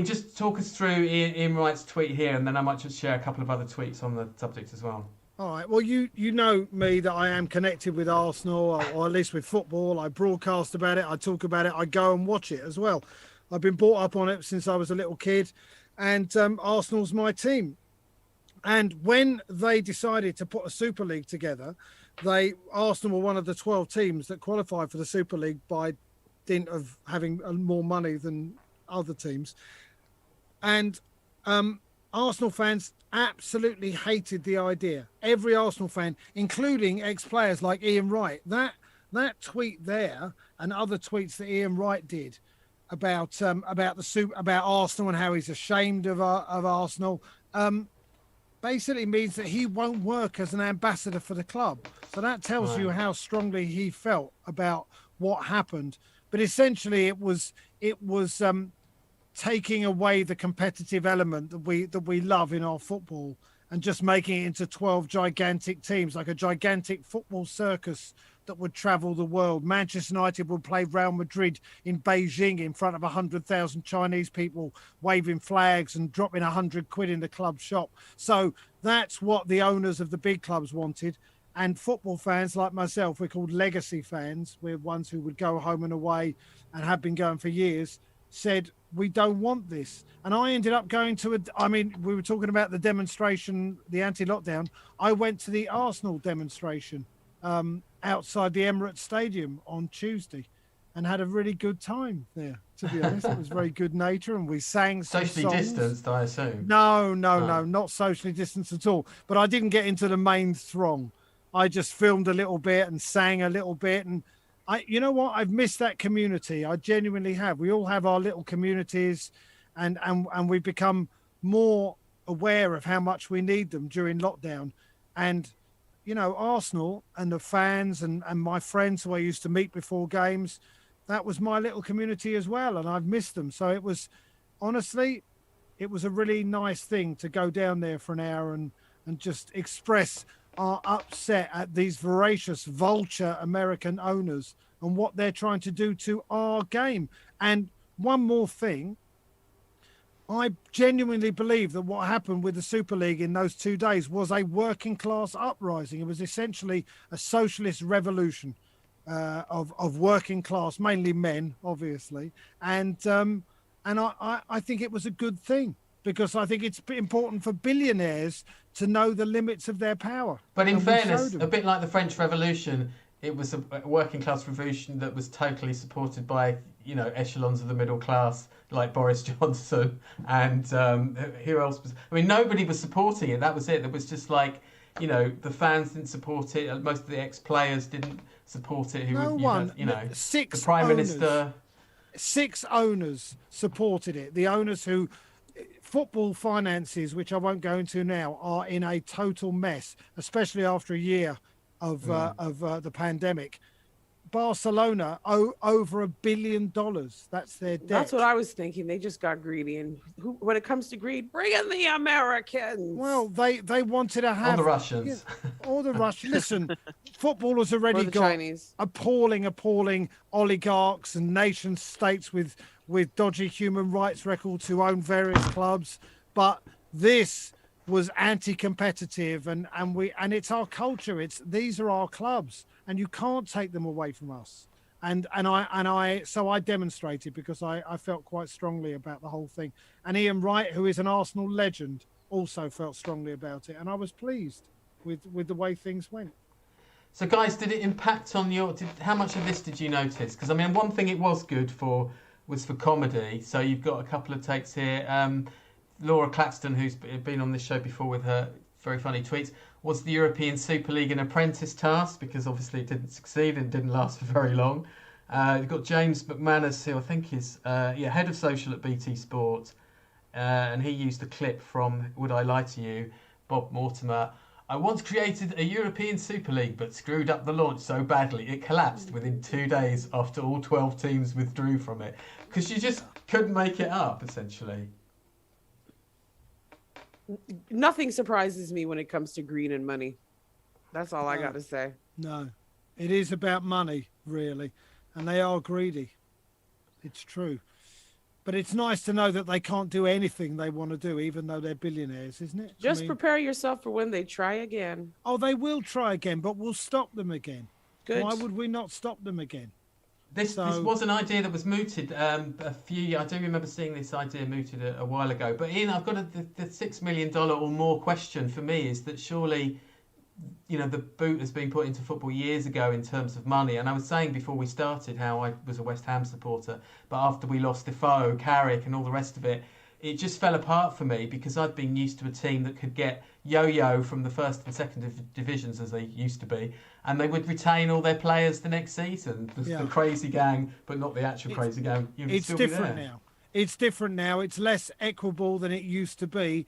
Speaker 1: just talk us through Ian Wright's tweet here, and then I might just share a couple of other tweets on the subject as well.
Speaker 4: All right. Well, you know me, that I am connected with Arsenal, or at least with football. I broadcast about it. I talk about it. I go and watch it as well. I've been brought up on it since I was a little kid, and Arsenal's my team. And when they decided to put a Super League together, Arsenal were one of the 12 teams that qualified for the Super League by dint of having more money than other teams. And Arsenal fans absolutely hated the idea. Every Arsenal fan, including ex-players like Ian Wright. That tweet there, and other tweets that Ian Wright did about Arsenal and how he's ashamed of Arsenal, basically means that he won't work as an ambassador for the club. So that tells you how strongly he felt about what happened. But essentially, it was taking away the competitive element that we love in our football, and just making it into 12 gigantic teams, like a gigantic football circus that would travel the world. Manchester United would play Real Madrid in Beijing in front of 100,000 Chinese people waving flags and dropping 100 quid in the club shop. So that's what the owners of the big clubs wanted. And football fans like myself, we're called legacy fans. We're ones who would go home and away and have been going for years, said, we don't want this. And I ended up going to we were talking about the demonstration, the anti-lockdown. I went to the Arsenal demonstration outside the Emirates Stadium on Tuesday and had a really good time there, to be honest. It was very good nature, and we sang some
Speaker 1: socially
Speaker 4: songs.
Speaker 1: Distanced, I assume.
Speaker 4: No, not socially distanced at all. But I didn't get into the main throng. I just filmed a little bit and sang a little bit, and you know what? I've missed that community. I genuinely have. We all have our little communities, and we've become more aware of how much we need them during lockdown. And, you know, Arsenal and the fans and my friends who I used to meet before games, that was my little community as well, and I've missed them. So it was, honestly, it was a really nice thing to go down there for an hour and just express our upset at these voracious vulture American owners and what they're trying to do to our game. And one more thing, I genuinely believe that what happened with the Super League in those 2 days was a working class uprising. It was essentially a socialist revolution of working class, mainly men, obviously. And I think it was a good thing, because I think it's important for billionaires to know the limits of their power.
Speaker 1: But in fairness, a bit like the French Revolution, it was a working class revolution that was totally supported by, you know, echelons of the middle class, like Boris Johnson and who else was... I mean, nobody was supporting it. That was it. It was just like, you know, the fans didn't support it. Most of the ex-players didn't support it. The Prime Minister...
Speaker 4: 6 owners supported it. The owners who... Football finances, which I won't go into now, are in a total mess, especially after a year of the pandemic. Barcelona owe over $1 billion. That's their debt.
Speaker 3: That's what I was thinking. They just got greedy, and when it comes to greed, bring in the Americans.
Speaker 4: Well, they wanted to have
Speaker 1: all the Russians.
Speaker 4: Yeah, all the Russians. Listen, football has already got
Speaker 3: Chinese.
Speaker 4: appalling oligarchs and nation states with with dodgy human rights records who own various clubs, but this was anti-competitive, and it's our culture. These are our clubs, and you can't take them away from us. So I demonstrated because I felt quite strongly about the whole thing. And Ian Wright, who is an Arsenal legend, also felt strongly about it, and I was pleased with the way things went.
Speaker 1: So, guys, did it impact on how much of this did you notice? Because, I mean, one thing it was good for was for comedy. So you've got a couple of takes here. Laura Claxton, who's been on this show before with her very funny tweets, was the European Super League an apprentice task? Because obviously it didn't succeed and didn't last for very long. You've got James McManus, who I think is head of social at BT Sport, and he used a clip from Would I Lie to You? Bob Mortimer. I once created a European Super League, but screwed up the launch so badly it collapsed within 2 days after all 12 teams withdrew from it. Because you just couldn't make it up, essentially.
Speaker 3: Nothing surprises me when it comes to green and money. That's all I got to say.
Speaker 4: No, it is about money, really. And they are greedy. It's true. But it's nice to know that they can't do anything they want to do, even though they're billionaires, isn't it?
Speaker 3: Just prepare yourself for when they try again.
Speaker 4: Oh, they will try again, but we'll stop them again.
Speaker 3: Good.
Speaker 4: Why would we not stop them again?
Speaker 1: This was an idea that was mooted I do remember seeing this idea mooted a while ago. But Ian, I've got the $6 million or more question for me is that surely, the boot has been put into football years ago in terms of money. And I was saying before we started how I was a West Ham supporter, but after we lost Defoe, Carrick and all the rest of it, it just fell apart for me because I'd been used to a team that could get yo-yo from the first and second divisions as they used to be, and they would retain all their players the next season. The crazy gang, but not the actual crazy gang.
Speaker 4: It's different now. It's different now. It's less equitable than it used to be.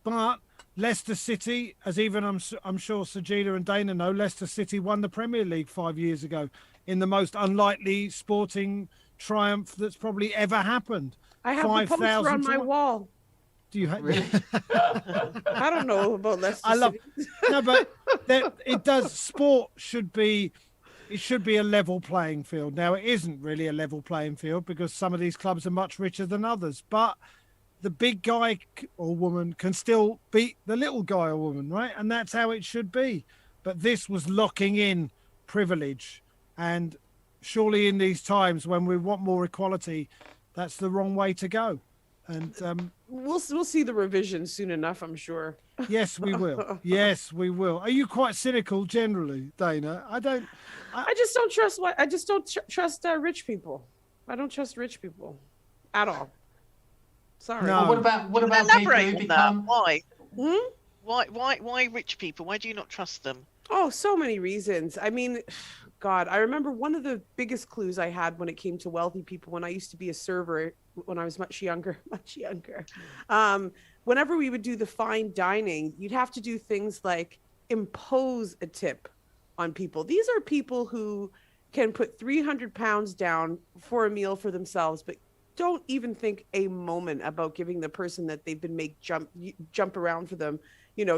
Speaker 4: But Leicester City, as even I'm sure Sajeela and Dana know, Leicester City won the Premier League 5 years ago in the most unlikely sporting triumph that's probably ever happened.
Speaker 3: I have the poster on my wall.
Speaker 4: Do you have?
Speaker 1: Really?
Speaker 3: I don't know about Leicester City.
Speaker 4: No, but it does. Sport should be a level playing field. Now, it isn't really a level playing field because some of these clubs are much richer than others. But the big guy or woman can still beat the little guy or woman, right? And that's how it should be. But this was locking in privilege, and surely in these times when we want more equality, that's the wrong way to go. And
Speaker 3: we'll see the revision soon enough, I'm sure.
Speaker 4: Yes, we will. Yes, we will. Are you quite cynical generally, Dana? I
Speaker 3: just don't trust trust rich people. I don't trust rich people at all. Sorry.
Speaker 1: No. Well, what about people who become?
Speaker 2: Why? Why rich people? Why do you not trust them?
Speaker 3: Oh, so many reasons. I mean, God, I remember one of the biggest clues I had when it came to wealthy people when I used to be a server when I was much younger. Whenever we would do the fine dining, you'd have to do things like impose a tip on people. These are people who can put 300 pounds down for a meal for themselves, but don't even think a moment about giving the person that they've been made jump around for them,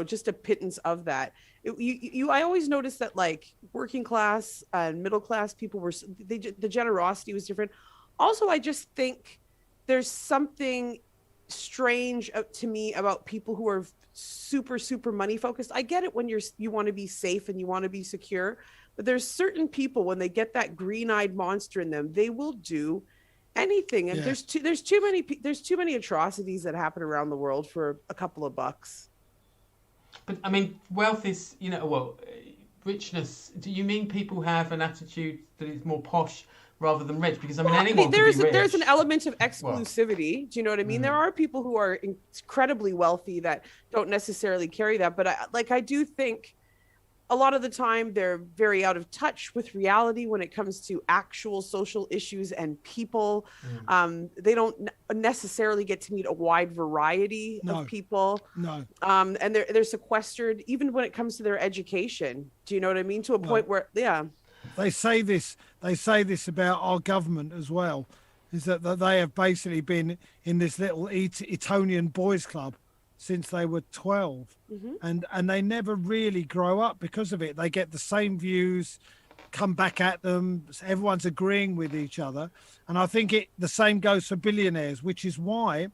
Speaker 3: just a pittance of that. I always noticed that like working class and middle class people the generosity was different. Also, I just think there's something strange to me about people who are super, super money focused. I get it when you want to be safe and you want to be secure, but there's certain people when they get that green-eyed monster in them, they will do anything. And there's too many atrocities that happen around the world for a couple of bucks.
Speaker 1: But I mean, wealth is, richness. Do you mean people have an attitude that is more posh rather than rich? Because anyone can be rich.
Speaker 3: There's an element of exclusivity. Do you know what I mean? There are people who are incredibly wealthy that don't necessarily carry that. But I do think a lot of the time they're very out of touch with reality when it comes to actual social issues and people. They don't necessarily get to meet a wide variety of people. No. And they're sequestered even when it comes to their education. Do you know what I mean? To a point where,
Speaker 4: They say this about our government as well, is that they have basically been in this little Etonian boys club since they were 12, and they never really grow up because of it. They get the same views, come back at them. Everyone's agreeing with each other. And I think the same goes for billionaires, which is why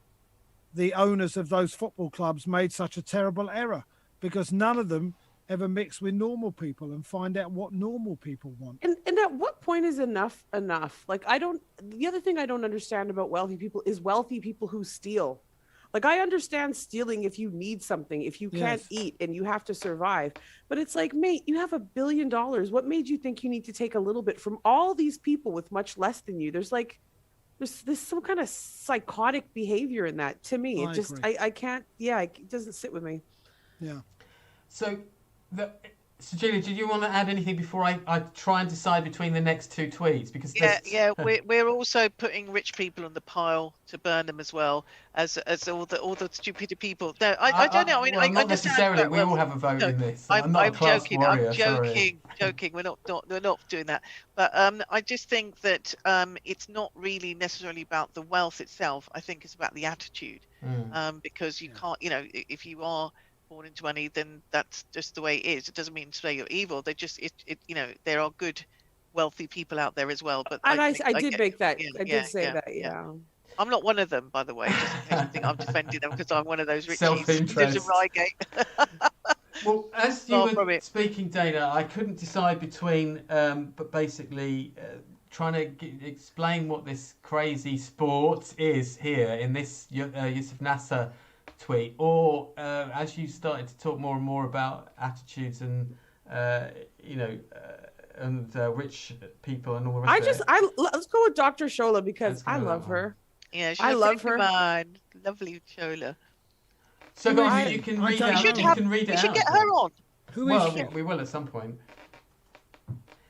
Speaker 4: the owners of those football clubs made such a terrible error, because none of them ever mix with normal people and find out what normal people want.
Speaker 3: And at what point is enough enough? Like, the other thing I don't understand about wealthy people is wealthy people who steal. Like, I understand stealing if you need something, if you can't eat and you have to survive. But it's like, mate, you have $1 billion. What made you think you need to take a little bit from all these people with much less than you? There's some kind of psychotic behavior in that to me. I can't, it doesn't sit with me.
Speaker 4: Yeah.
Speaker 1: So, Sajeela, did you want to add anything before I try and decide between the next two tweets? Because
Speaker 2: we're also putting rich people on the pile to burn them as well as all the stupid people. No, I don't know. I
Speaker 1: not
Speaker 2: understand
Speaker 1: necessarily. We all have a vote in this. I'm not a class
Speaker 2: joking.
Speaker 1: warrior,
Speaker 2: I'm joking. We're not doing that. But I just think that it's not really necessarily about the wealth itself. I think it's about the attitude. Because you can't, if you are born into money, then that's just the way it is. It doesn't mean to say you're evil. They just there are good wealthy people out there as well. But
Speaker 3: I did say that.
Speaker 2: I'm not one of them, by the way, just in case you think I'm defending them, because I'm one of those richies
Speaker 1: Self-interest.
Speaker 2: who lives in Reigate.
Speaker 1: Well, as you were speaking, Dana, I couldn't decide between but basically trying to explain what this crazy sport is here in this Yusuf Nasser tweet, or as you started to talk more and more about attitudes and rich people and all the rest of it.
Speaker 3: Let's go with Dr. Shola, because I love her.
Speaker 2: Yeah,
Speaker 3: I love her.
Speaker 2: Lovely Shola.
Speaker 1: So guys, you can read out. You can read it out.
Speaker 2: We should get her on.
Speaker 4: Who is she?
Speaker 1: We will at some point.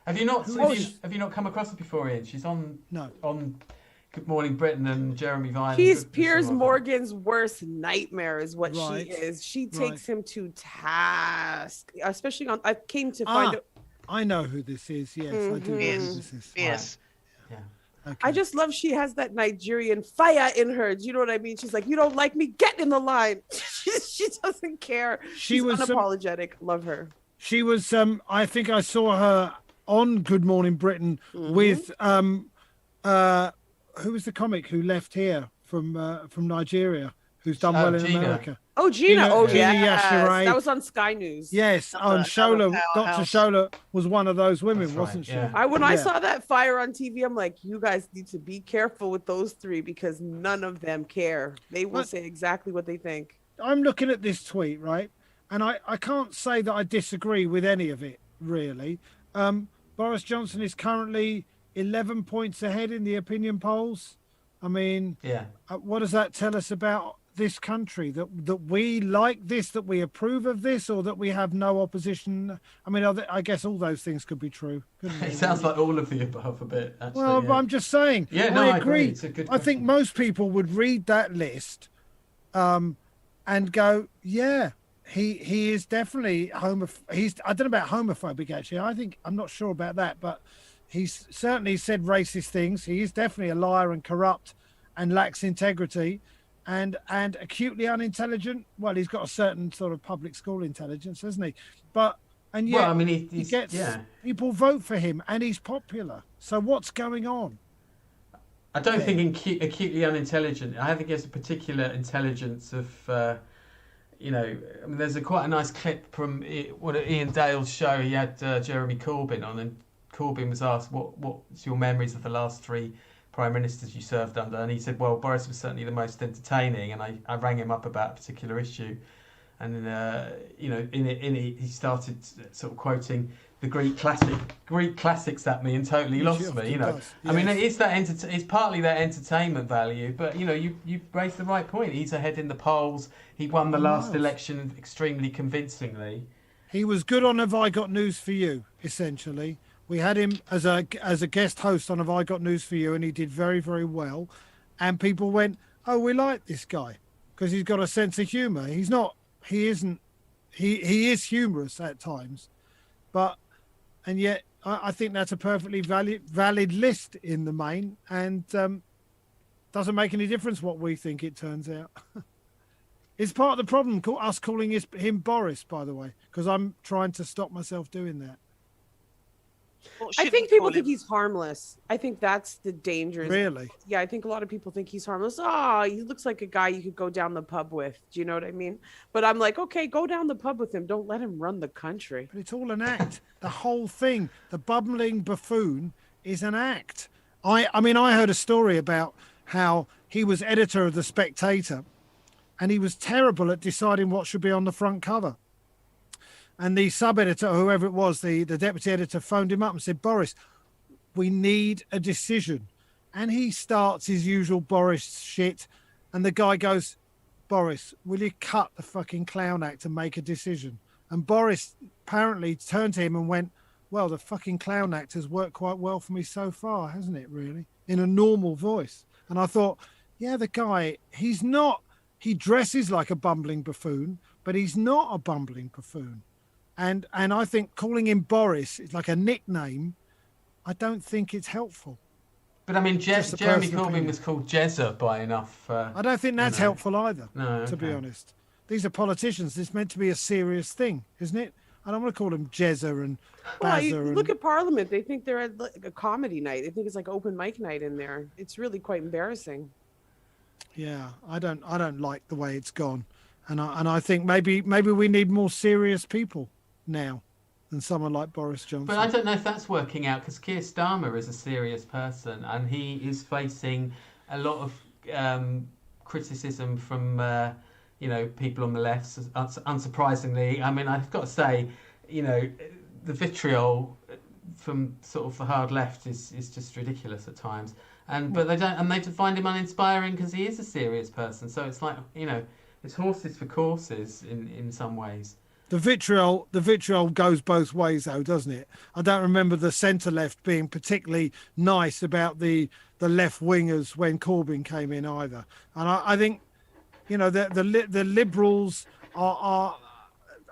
Speaker 1: Have you not come across her before, Ian? She's on Good Morning Britain and Jeremy Vine.
Speaker 3: She's Piers Morgan's worst nightmare is what she is. She takes him to task, especially on. I came to find out.
Speaker 4: I know who this is. Yes, I do know who this is.
Speaker 2: Yes.
Speaker 1: Yeah.
Speaker 3: Okay. I just love she has that Nigerian fire in her. Do you know what I mean? She's like, you don't like me? Get in the line. she doesn't care. She's unapologetic. Love her. She was.
Speaker 4: I think I saw her on Good Morning Britain with who was the comic who left here from Nigeria, who's done well in America?
Speaker 3: Oh, Gina.
Speaker 4: Gina Yashere.
Speaker 3: That was on Sky News.
Speaker 4: Yes, and Shola, Dr. Shola was one of those women, wasn't she?
Speaker 1: Yeah.
Speaker 3: When I saw that fire on TV, I'm like, you guys need to be careful with those three, because none of them care. They will say exactly what they think.
Speaker 4: I'm looking at this tweet, right? And I can't say that I disagree with any of it, really. Boris Johnson is currently 11 points ahead in the opinion polls. I mean, what does that tell us about this country? That we like this, that we approve of this, or that we have no opposition? I mean, I guess all those things could be true.
Speaker 1: It sounds like all of the above a bit, actually.
Speaker 4: Well, but I'm just saying.
Speaker 1: Yeah, no,
Speaker 4: I agree.
Speaker 1: It's a good
Speaker 4: I think most people would read that list and go, yeah, he is definitely I don't know about homophobic, actually. I'm not sure about that, but he's certainly said racist things. He is definitely a liar and corrupt and lacks integrity and acutely unintelligent. Well, he's got a certain sort of public school intelligence, hasn't he? And yet,
Speaker 1: well, I mean,
Speaker 4: he gets people vote for him, and he's popular. So what's going on?
Speaker 1: I don't think acutely unintelligent. I think he has a particular intelligence of, I mean, there's quite a nice clip from Ian Dale's show. He had Jeremy Corbyn on, and Corbyn was asked, what's your memories of the last three prime ministers you served under? And he said, well, Boris was certainly the most entertaining, and I rang him up about a particular issue. And, he started sort of quoting the Greek classics at me and totally lost me, Yes. I mean, it's partly that entertainment value, but, you raised the right point. He's ahead in the polls. He won the last election extremely convincingly.
Speaker 4: He was good on Have I Got News for You, essentially. We had him as a guest host on Have I Got News for You, and he did very, very well. And people went, oh, we like this guy because he's got a sense of humour. He is humorous at times, and yet I think that's a perfectly valid list in the main, and doesn't make any difference what we think, it turns out. It's part of the problem, us calling him Boris, by the way, because I'm trying to stop myself doing that.
Speaker 3: I think people think he's harmless. I think that's the danger.
Speaker 4: Really?
Speaker 3: Yeah, I think a lot of people think he's harmless. Oh, he looks like a guy you could go down the pub with. Do you know what I mean? But I'm like, okay, go down the pub with him. Don't let him run the country.
Speaker 4: But it's all an act. The whole thing, the bumbling buffoon, is an act. I mean, I heard a story about how he was editor of The Spectator, and he was terrible at deciding what should be on the front cover. And the sub-editor, or whoever it was, the deputy editor, phoned him up and said, Boris, we need a decision. And he starts his usual Boris shit. And the guy goes, Boris, will you cut the fucking clown act and make a decision? And Boris apparently turned to him and went, well, the fucking clown act has worked quite well for me so far, hasn't it, really? In a normal voice. And I thought, yeah, the guy, he dresses like a bumbling buffoon, but he's not a bumbling buffoon. And I think calling him Boris is like a nickname. I don't think it's helpful.
Speaker 1: But I mean, Jeremy Corbyn was called Jezza by enough.
Speaker 4: I don't think that's helpful either,
Speaker 1: no,
Speaker 4: to be honest. These are politicians. It's meant to be a serious thing, isn't it? I don't want to call him Jezza and Bazza.
Speaker 3: Look at Parliament. They think they're at like a comedy night. They think it's like open mic night in there. It's really quite embarrassing.
Speaker 4: Yeah, I don't like the way it's gone, and I think maybe we need more serious people now than someone like Boris Johnson.
Speaker 1: But I don't know if that's working out, because Keir Starmer is a serious person and he is facing a lot of criticism from people on the left, unsurprisingly. I mean, I've got to say, the vitriol from sort of the hard left is just ridiculous at times. But they find him uninspiring because he is a serious person. So it's like, it's horses for courses in some ways.
Speaker 4: The vitriol goes both ways, though, doesn't it? I don't remember the centre left being particularly nice about the left wingers when Corbyn came in either. And I think, the Liberals are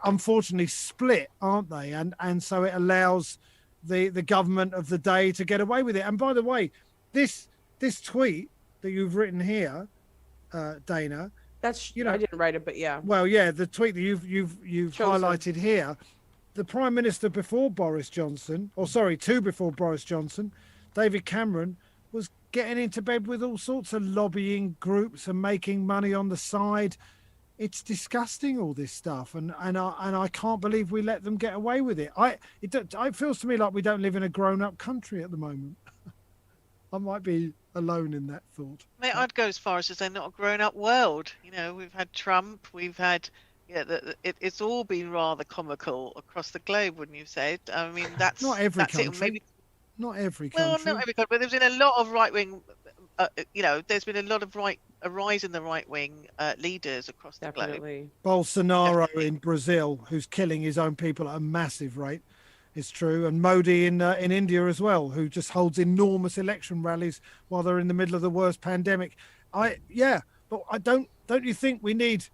Speaker 4: unfortunately split, aren't they? And so it allows the government of the day to get away with it. And by the way, this tweet that you've written here, Dana.
Speaker 3: That's I didn't write it, but yeah.
Speaker 4: Well, yeah, the tweet that you've highlighted here, the Prime Minister before Boris Johnson, two before Boris Johnson, David Cameron, was getting into bed with all sorts of lobbying groups and making money on the side. It's disgusting, all this stuff, and I can't believe we let them get away with it. It feels to me like we don't live in a grown-up country at the moment. I might be alone in that thought.
Speaker 2: Mate, I'd go as far as to say not a grown-up world. We've had Trump, we've had it's all been rather comical across the globe, wouldn't you say? I mean, that's
Speaker 4: not every
Speaker 2: country.
Speaker 4: Maybe not every country.
Speaker 2: Well, not every country, but there's been a lot of right-wing. There's been a lot of a rise in the right-wing leaders across the globe.
Speaker 4: Bolsonaro in Brazil, who's killing his own people at a massive rate. It's true, and Modi in India as well, who just holds enormous election rallies while they're in the middle of the worst pandemic. But I don't you think we need?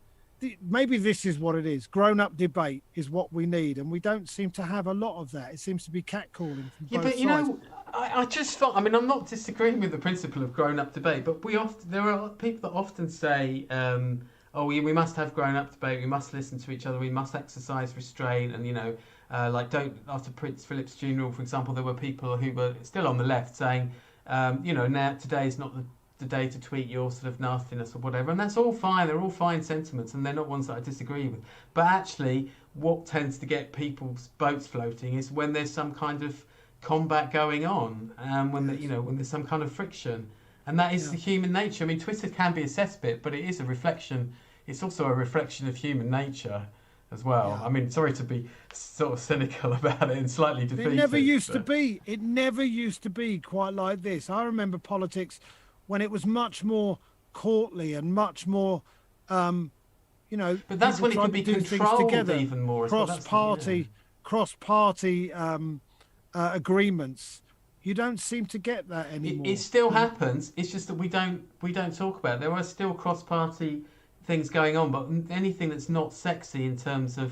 Speaker 4: Maybe this is what it is. Grown-up debate is what we need, and we don't seem to have a lot of that. It seems to be catcalling from both sides.
Speaker 1: I just thought. I mean, I'm not disagreeing with the principle of grown-up debate, but there are people that often say, we must have grown-up debate. We must listen to each other. We must exercise restraint, and after Prince Philip's funeral, for example, there were people who were still on the left saying, now today is not the day to tweet your sort of nastiness or whatever, and that's all fine. They're all fine sentiments, and they're not ones that I disagree with. But actually, what tends to get people's boats floating is when there's some kind of combat going on, when there's some kind of friction, and that is the human nature. I mean, Twitter can be a cesspit, but it is a reflection. It's also a reflection of human nature as well. Yeah. I mean, sorry to be sort of cynical about it and slightly defeated. It never used
Speaker 4: to be quite like this. I remember politics when it was much more courtly and much more,
Speaker 1: But that's when it can be controlled even more.
Speaker 4: Cross-party agreements. You don't seem to get that anymore.
Speaker 1: It still happens. It's just that we don't talk about it. There are still cross-party things going on, but anything that's not sexy in terms of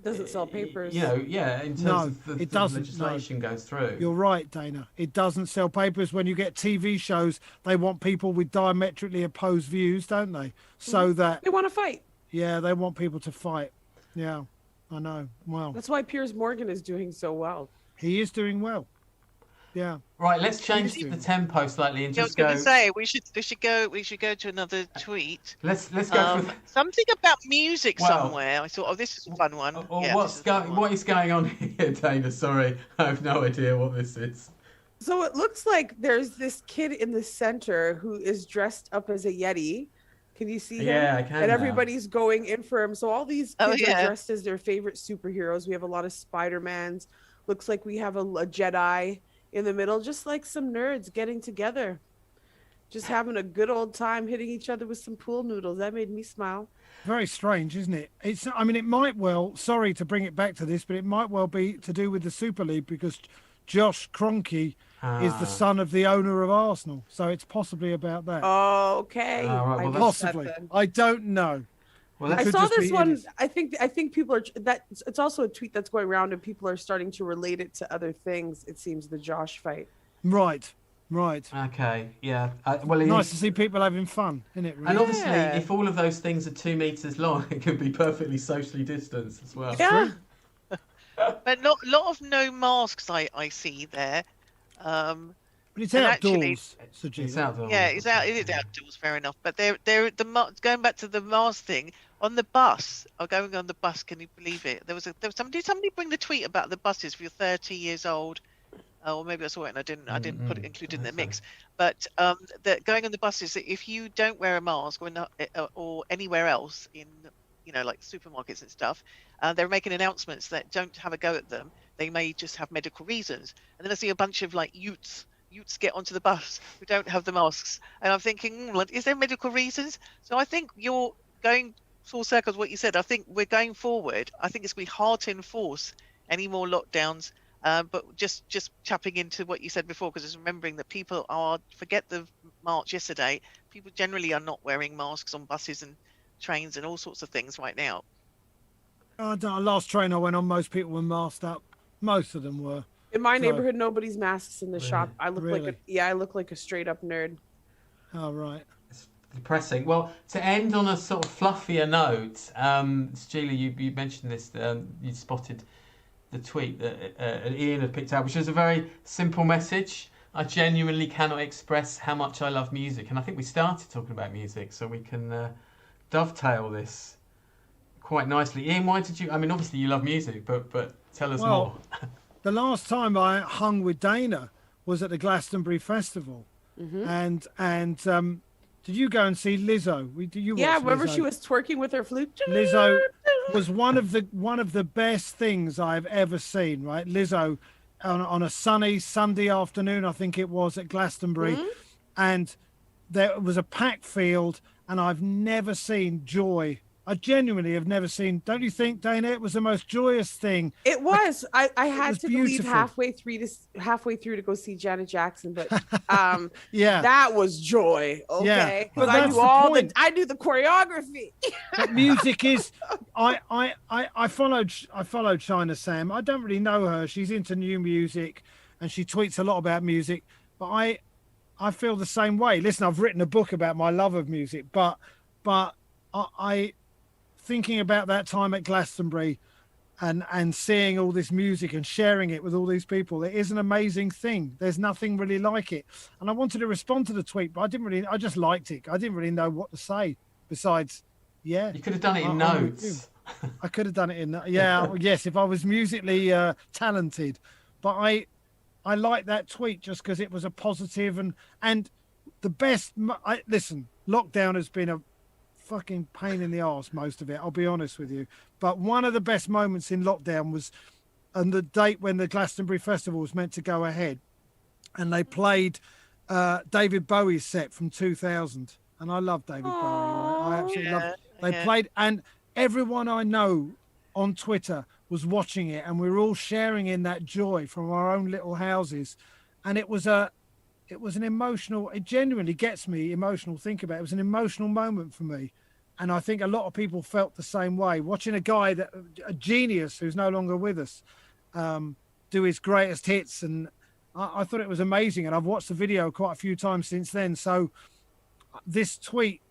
Speaker 3: doesn't sell papers.
Speaker 1: In terms of the legislation goes through.
Speaker 4: You're right, Dana. It doesn't sell papers. When you get TV shows, they want people with diametrically opposed views, don't they? So that
Speaker 3: they want to fight.
Speaker 4: Yeah, they want people to fight. Yeah, I know. Well,
Speaker 3: that's why Piers Morgan is doing so well.
Speaker 4: He is doing well. Yeah.
Speaker 1: Right, let's change the tempo slightly and just go.
Speaker 2: I was going to say we should go to another tweet.
Speaker 1: Let's go for
Speaker 2: something about music somewhere. I thought, this is a fun one.
Speaker 1: What is going on here, Dana? Sorry, I have no idea what this is.
Speaker 3: So it looks like there's this kid in the center who is dressed up as a Yeti. Can you see him?
Speaker 1: Yeah, I can.
Speaker 3: And everybody's going in for him. So all these kids are dressed as their favorite superheroes. We have a lot of Spider-Mans. Looks like we have a Jedi in the middle, just like some nerds getting together, just having a good old time, hitting each other with some pool noodles. That made me smile.
Speaker 4: Very strange, isn't it? I mean, it might well, sorry to bring it back to this, but it might well be to do with the Super League, because Josh Kroenke is the son of the owner of Arsenal. So it's possibly about that.
Speaker 3: Oh, okay.
Speaker 1: Right, well,
Speaker 4: possibly. I don't know.
Speaker 3: Well, I saw this one. I think people are it's also a tweet that's going around, and people are starting to relate it to other things. It seems the Josh fight.
Speaker 4: Right.
Speaker 1: Okay. Yeah. Well,
Speaker 4: nice to see people having fun, isn't it? Really?
Speaker 1: And obviously, if all of those things are 2 meters long, it can be perfectly socially distanced as well.
Speaker 3: Yeah.
Speaker 2: But lot of no masks I see there.
Speaker 4: But it's outdoors.
Speaker 2: Actually,
Speaker 1: it's outdoors.
Speaker 2: Yeah, it is outdoors. Fair enough. But they're going back to the mask thing on the bus. Going on the bus. Can you believe it? There was somebody bring the tweet about the buses. If you're 30 years old, or maybe I saw it and I didn't include it in the mix. But going on the buses, if you don't wear a mask or anywhere else in like supermarkets and stuff, they're making announcements that don't have a go at them. They may just have medical reasons. And then I see a bunch of like youths get onto the bus who don't have the masks, and I'm thinking, is there medical reasons? So I think you're going full circle with what you said. I think we're going forward. I think it's going to be hard to enforce any more lockdowns, but just tapping into what you said before, because it's remembering that people forget the march yesterday, people generally are not wearing masks on buses and trains and all sorts of things right now.
Speaker 4: Last train I went on, most people were masked up. Most of them were.
Speaker 3: In my neighborhood, nobody's masks in the shop. I look
Speaker 4: really?
Speaker 3: I look like a straight up nerd.
Speaker 4: Oh, right.
Speaker 1: It's depressing. Well, to end on a sort of fluffier note, Sajeela, you mentioned this. You spotted the tweet that Ian had picked out, which was a very simple message. I genuinely cannot express how much I love music, and I think we started talking about music, so we can dovetail this quite nicely. Ian, why did you? I mean, obviously you love music, but tell us more.
Speaker 4: The last time I hung with Dana was at the Glastonbury Festival, and did you go and see Lizzo?
Speaker 3: Remember she was twerking with her flute.
Speaker 4: Lizzo was one of the best things I've ever seen. Right, Lizzo on a sunny Sunday afternoon, I think it was, at Glastonbury, and there was a packed field, and I've never seen joy. I genuinely have never seen. Don't you think, Dana? It was the most joyous thing.
Speaker 3: It was. I had to leave
Speaker 4: beautiful.
Speaker 3: halfway through to go see Janet Jackson, but
Speaker 4: yeah,
Speaker 3: that was joy. Okay,
Speaker 4: yeah, but
Speaker 3: I knew the choreography.
Speaker 4: But music is. I followed China Sam. I don't really know her. She's into new music, and she tweets a lot about music. But I feel the same way. Listen, I've written a book about my love of music, but I thinking about that time at Glastonbury and seeing all this music and sharing it with all these people, it is an amazing thing. There's nothing really like it. And I wanted to respond to the tweet, but I just liked it. I didn't really know what to say besides, yeah.
Speaker 1: You could have done it in notes.
Speaker 4: I could have done it in, yes, if I was musically talented. But I like that tweet just because it was a positive and the best, listen, lockdown has been a fucking pain in the arse, most of it, I'll be honest with you, but one of the best moments in lockdown was on the date when the Glastonbury Festival was meant to go ahead, and they played David Bowie's set from 2000, and I love David Bowie. Right? I absolutely love it. They played, and everyone I know on Twitter was watching it, and we were all sharing in that joy from our own little houses, and it was an emotional, it genuinely gets me emotional. Think about it. It was an emotional moment for me. And I think a lot of people felt the same way. Watching a guy, a genius who's no longer with us, do his greatest hits. And I thought it was amazing. And I've watched the video quite a few times since then. So this tweet,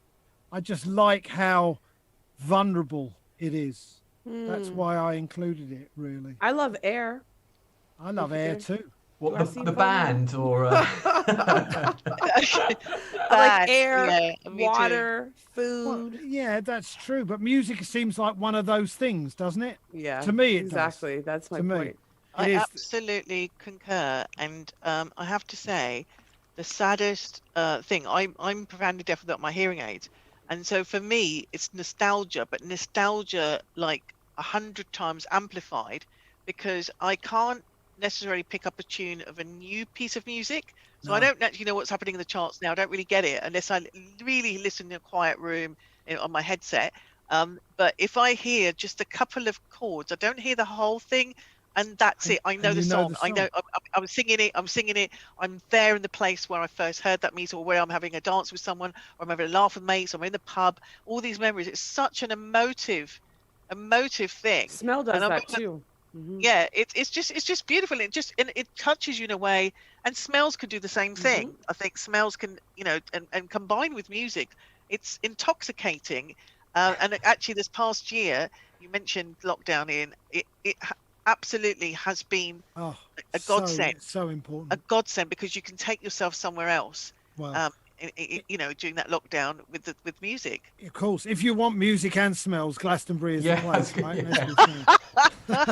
Speaker 4: I just like how vulnerable it is. That's why I included it, really.
Speaker 3: I love Air.
Speaker 4: I love Air too.
Speaker 1: What, the band or
Speaker 3: like air,
Speaker 2: yeah,
Speaker 3: water, food.
Speaker 4: Well, yeah, that's true. But music seems like one of those things, doesn't it?
Speaker 3: Yeah,
Speaker 4: to me, it
Speaker 3: exactly.
Speaker 4: does.
Speaker 3: That's my
Speaker 4: To me.
Speaker 3: point.
Speaker 2: I absolutely concur, and I have to say, the saddest thing. I'm profoundly deaf without my hearing aids, and so for me, it's nostalgia, but nostalgia like 100 times amplified, because I can't necessarily pick up a tune of a new piece of music. So I don't actually know what's happening in the charts now. I don't really get it unless I really listen in a quiet room on my headset. But if I hear just a couple of chords, I don't hear the whole thing. And that's it. I know the song. I know. I'm singing it. I'm singing it. I'm there in the place where I first heard that music, or where I'm having a dance with someone, or I'm having a laugh with mates, or I'm in the pub. All these memories. It's such an emotive thing.
Speaker 3: Smell does that too.
Speaker 2: Yeah, it's just beautiful. It touches you in a way, and smells can do the same thing. I think smells can, and combined with music, it's intoxicating. And actually, this past year, you mentioned lockdown, Ian. It absolutely has been a godsend.
Speaker 4: So important.
Speaker 2: A godsend, because you can take yourself somewhere else.
Speaker 4: Wow.
Speaker 2: During that lockdown with music.
Speaker 4: Of course, if you want music and smells, Glastonbury is the place, right?
Speaker 1: Yeah.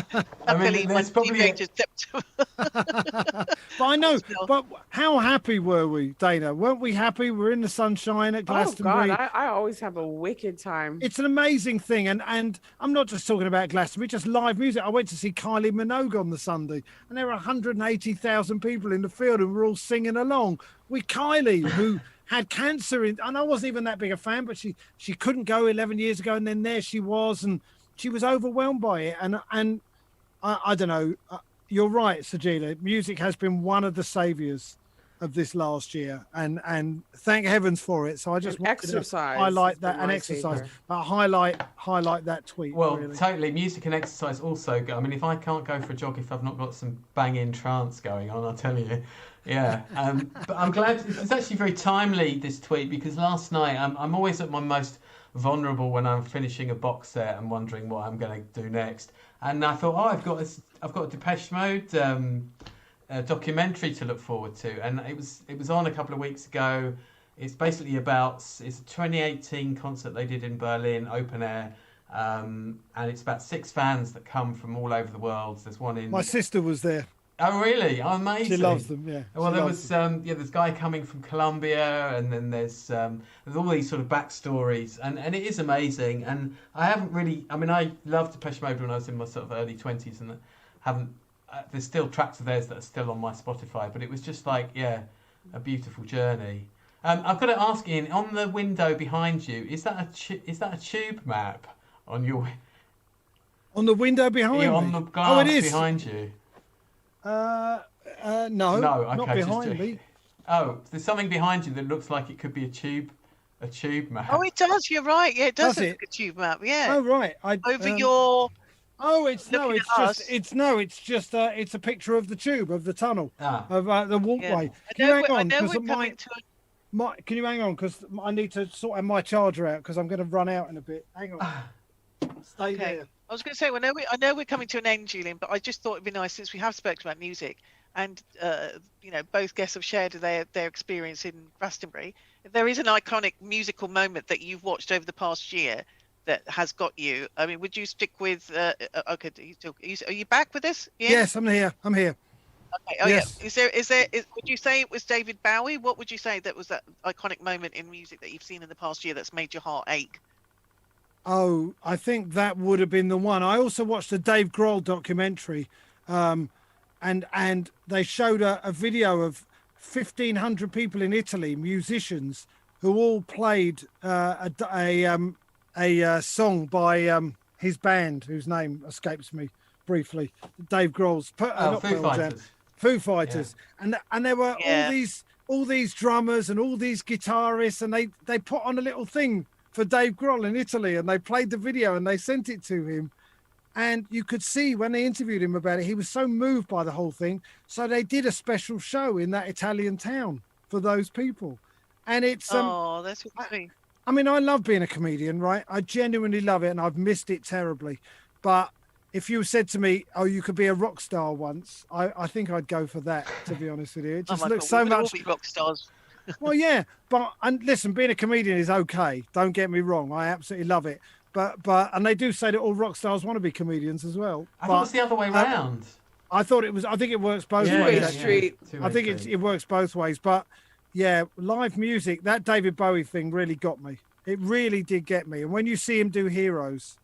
Speaker 1: I mean, there's probably.
Speaker 4: But I know. But how happy were we, Dana? Weren't we happy? We're in the sunshine at Glastonbury.
Speaker 3: Oh God, I always have a wicked time.
Speaker 4: It's an amazing thing, and I'm not just talking about Glastonbury, just live music. I went to see Kylie Minogue on the Sunday, and there were 180,000 people in the field, and we're all singing along with Kylie, who had cancer, and I wasn't even that big a fan, but she couldn't go 11 years ago, and then there she was, and she was overwhelmed by it, and I don't know. You're right, Sajeela. Music has been one of the saviors of this last year, and thank heavens for it. So I just wanted to highlight that, and exercise, but highlight that tweet.
Speaker 1: Well,
Speaker 4: really.
Speaker 1: Totally. Music and exercise also go. I mean, if I can't go for a jog if I've not got some banging trance going on, I'll tell you. Yeah, but I'm glad it's actually very timely, this tweet, because last night I'm always at my most vulnerable when I'm finishing a box set and wondering what I'm going to do next. And I thought, I've got a Depeche Mode documentary to look forward to, and it was on a couple of weeks ago. It's basically it's a 2018 concert they did in Berlin, open air. And it's about 6 fans that come from all over the world. There's one in.
Speaker 4: My sister was there.
Speaker 1: Oh really? Oh, amazing!
Speaker 4: She loves them. Yeah.
Speaker 1: Well, there's a guy coming from Colombia, and then there's all these sort of backstories, and it is amazing. And I haven't really. I mean, I loved Depeche Mode when I was in my sort of early 20s, and haven't. There's still tracks of theirs that are still on my Spotify, but it was just like a beautiful journey. I've got to ask Ian, on the window behind you, is that a tube map on your?
Speaker 4: On the window behind me.
Speaker 1: On the glass behind you.
Speaker 4: No,
Speaker 1: okay,
Speaker 4: not behind me.
Speaker 1: Oh, there's something behind you that looks like it could be a tube map.
Speaker 2: Oh, it does. You're right. Yeah, it does look like a tube map. Yeah.
Speaker 4: Oh, right.
Speaker 2: Your.
Speaker 4: Oh, it's just a picture of the tube, of the tunnel, of the walkway. Can you hang on? Can you hang on? Because I need to sort out my charger out, because I'm going to run out in a bit. Hang on. Stay there.
Speaker 2: I was going to say, I know we're coming to an end, Julian, but I just thought it'd be nice, since we have spoken about music, and both guests have shared their experience in Glastonbury. If there is an iconic musical moment that you've watched over the past year that has got you, I mean, would you stick with? Okay, are you back with us? Ian?
Speaker 4: Yes, I'm here. Okay.
Speaker 2: Oh yes. Yeah. Would you say it was David Bowie? What would you say that was that iconic moment in music that you've seen in the past year that's made your heart ache?
Speaker 4: Oh, I think that would have been the one. I also watched a Dave Grohl documentary, and they showed a video of 1,500 people in Italy, musicians, who all played a song by his band, whose name escapes me briefly. Dave Grohl's Foo Fighters, yeah. And there were all these drummers and all these guitarists, and they put on a little thing for Dave Grohl in Italy, and they played the video and they sent it to him, and you could see when they interviewed him about it, he was so moved by the whole thing, so they did a special show in that Italian town for those people. And it's
Speaker 2: that's funny.
Speaker 4: I mean, I love being a comedian, right? I genuinely love it, and I've missed it terribly, but if you said to me, "Oh, you could be a rock star once," I think I'd go for that. To be honest with you, it just looks so much.
Speaker 2: All be rock stars.
Speaker 4: Well, yeah, and listen, being a comedian is okay. Don't get me wrong, I absolutely love it. But and they do say that all rock stars want to be comedians as well.
Speaker 1: I thought it was the other way round.
Speaker 4: I thought it was. I think it works both ways. I think it works both ways. But yeah, live music. That David Bowie thing really got me. It really did get me. And when you see him do Heroes,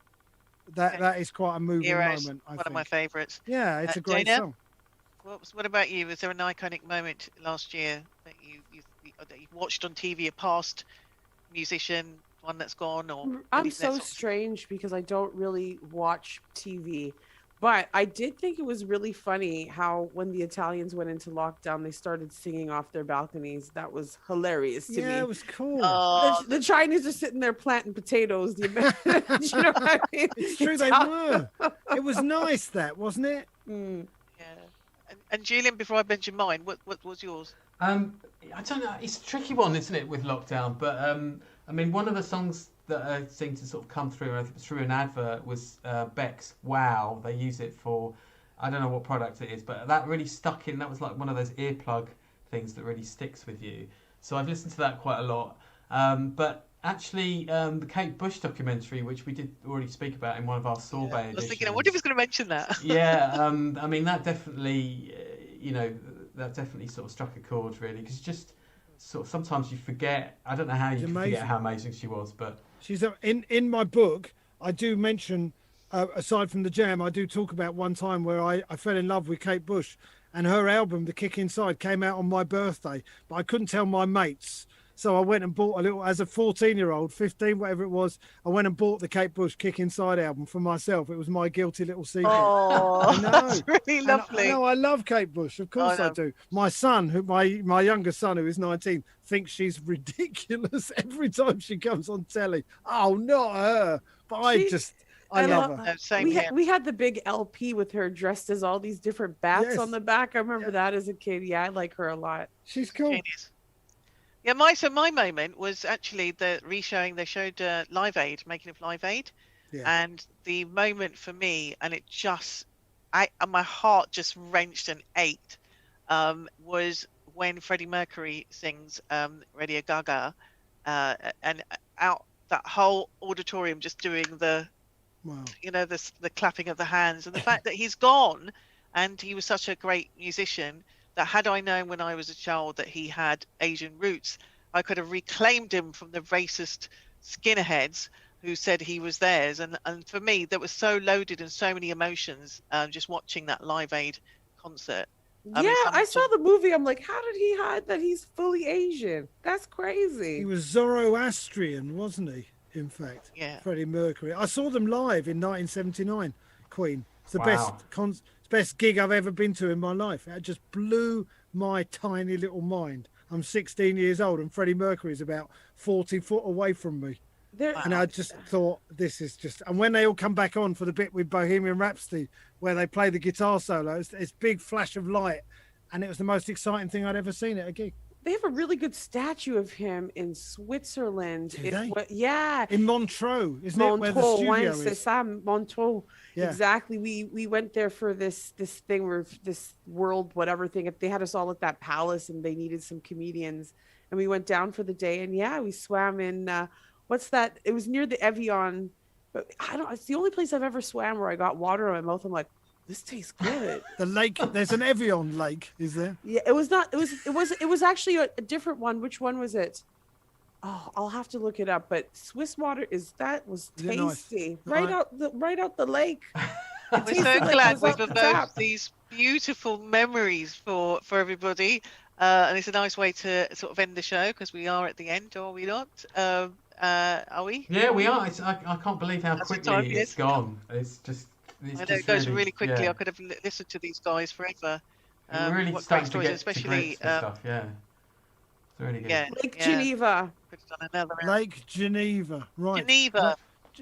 Speaker 4: that is quite a moving moment. I think.
Speaker 2: Of my favourites.
Speaker 4: Yeah, it's a great
Speaker 2: Dana,
Speaker 4: song.
Speaker 2: What about you? Was there an iconic moment last year that you watched on TV, a past musician, one that's gone? Or
Speaker 3: I'm so strange because I don't really watch TV, but I did think it was really funny how when the Italians went into lockdown, they started singing off their balconies. That was hilarious to me.
Speaker 4: Yeah, it was cool.
Speaker 3: The Chinese are sitting there planting potatoes. You know what I mean?
Speaker 4: It's true, they were. It was nice, that wasn't it?
Speaker 3: Mm.
Speaker 2: Yeah. And Julian, before I mention mine, what was yours?
Speaker 1: I don't know. It's a tricky one, isn't it, with lockdown? But I mean, one of the songs that seemed to sort of come through, I think through an advert, was Beck's "Wow." They use it for, I don't know what product it is, but that really stuck in. That was like one of those earplug things that really sticks with you. So I've listened to that quite a lot. But actually, the Kate Bush documentary, which we did already speak about in one of our sorbet editions.
Speaker 2: I was thinking, I wonder if he's going to mention that.
Speaker 1: Yeah, I mean, that definitely, that definitely sort of struck a chord, really, because just sort of sometimes you forget. I don't know how you forget how amazing she was, but
Speaker 4: she's in my book. I do mention, aside from the jam, I do talk about one time where I fell in love with Kate Bush, and her album, The Kick Inside, came out on my birthday, but I couldn't tell my mates. So I went and bought as a 14-year-old, 15, whatever it was, I went and bought the Kate Bush Kick Inside album for myself. It was my guilty little secret.
Speaker 2: Oh,
Speaker 4: I know.
Speaker 2: that's really lovely.
Speaker 4: I love Kate Bush. Of course I do. My son, my younger son, who is 19, thinks she's ridiculous every time she comes on telly. Oh, not her. But I love her.
Speaker 3: We had the big LP with her dressed as all these different bats on the back. I remember that as a kid. Yeah, I like her a lot.
Speaker 4: She's cool.
Speaker 2: Yeah, my moment was actually the re-showing. They showed Live Aid, making of Live Aid, and the moment for me, and it just, my heart just wrenched and ached, was when Freddie Mercury sings Radio Gaga, and out that whole auditorium just doing the, the clapping of the hands, and the fact that he's gone, and he was such a great musician. That had I known when I was a child that he had Asian roots, I could have reclaimed him from the racist skinheads who said he was theirs. And for me, that was so loaded and so many emotions just watching that Live Aid concert.
Speaker 3: I saw the movie. I'm like, how did he hide that he's fully Asian? That's crazy.
Speaker 4: He was Zoroastrian, wasn't he? In fact, Freddie Mercury. I saw them live in 1979. Queen. It's the best gig I've ever been to in my life. It just blew my tiny little mind. I'm 16 years old and Freddie Mercury is about 40 foot away from me. And I just thought, this is just... And when they all come back on for the bit with Bohemian Rhapsody, where they play the guitar solo, it's big flash of light. And it was the most exciting thing I'd ever seen at a gig.
Speaker 3: They have a really good statue of him in Switzerland.
Speaker 4: Yeah. In Montreux, isn't it? Where the studio is.
Speaker 3: Montreux. Yeah. Exactly. We went there for this thing where this world whatever thing. They had us all at that palace and they needed some comedians. And we went down for the day and we swam in what's that? It was near the Evian. But it's the only place I've ever swam where I got water in my mouth. I'm like, this tastes good.
Speaker 4: The lake, there's an Evian lake, is there?
Speaker 3: Yeah, it was not. It was actually a different one. Which one was it? Oh, I'll have to look it up. But Swiss water was tasty. Nice. Right out the lake.
Speaker 2: We're so glad we've evoked these beautiful memories for everybody, and it's a nice way to sort of end the show because we are at the end, are we not? Are we?
Speaker 1: Yeah, we are. I can't believe how quickly it's gone. It's just.
Speaker 2: I know it goes really quickly. I could have listened to these guys forever.
Speaker 1: Really
Speaker 2: what
Speaker 1: great
Speaker 2: stories, especially
Speaker 1: stuff. Yeah, it's really good.
Speaker 3: Lake Geneva.
Speaker 2: Could have done another
Speaker 4: Lake Geneva, right?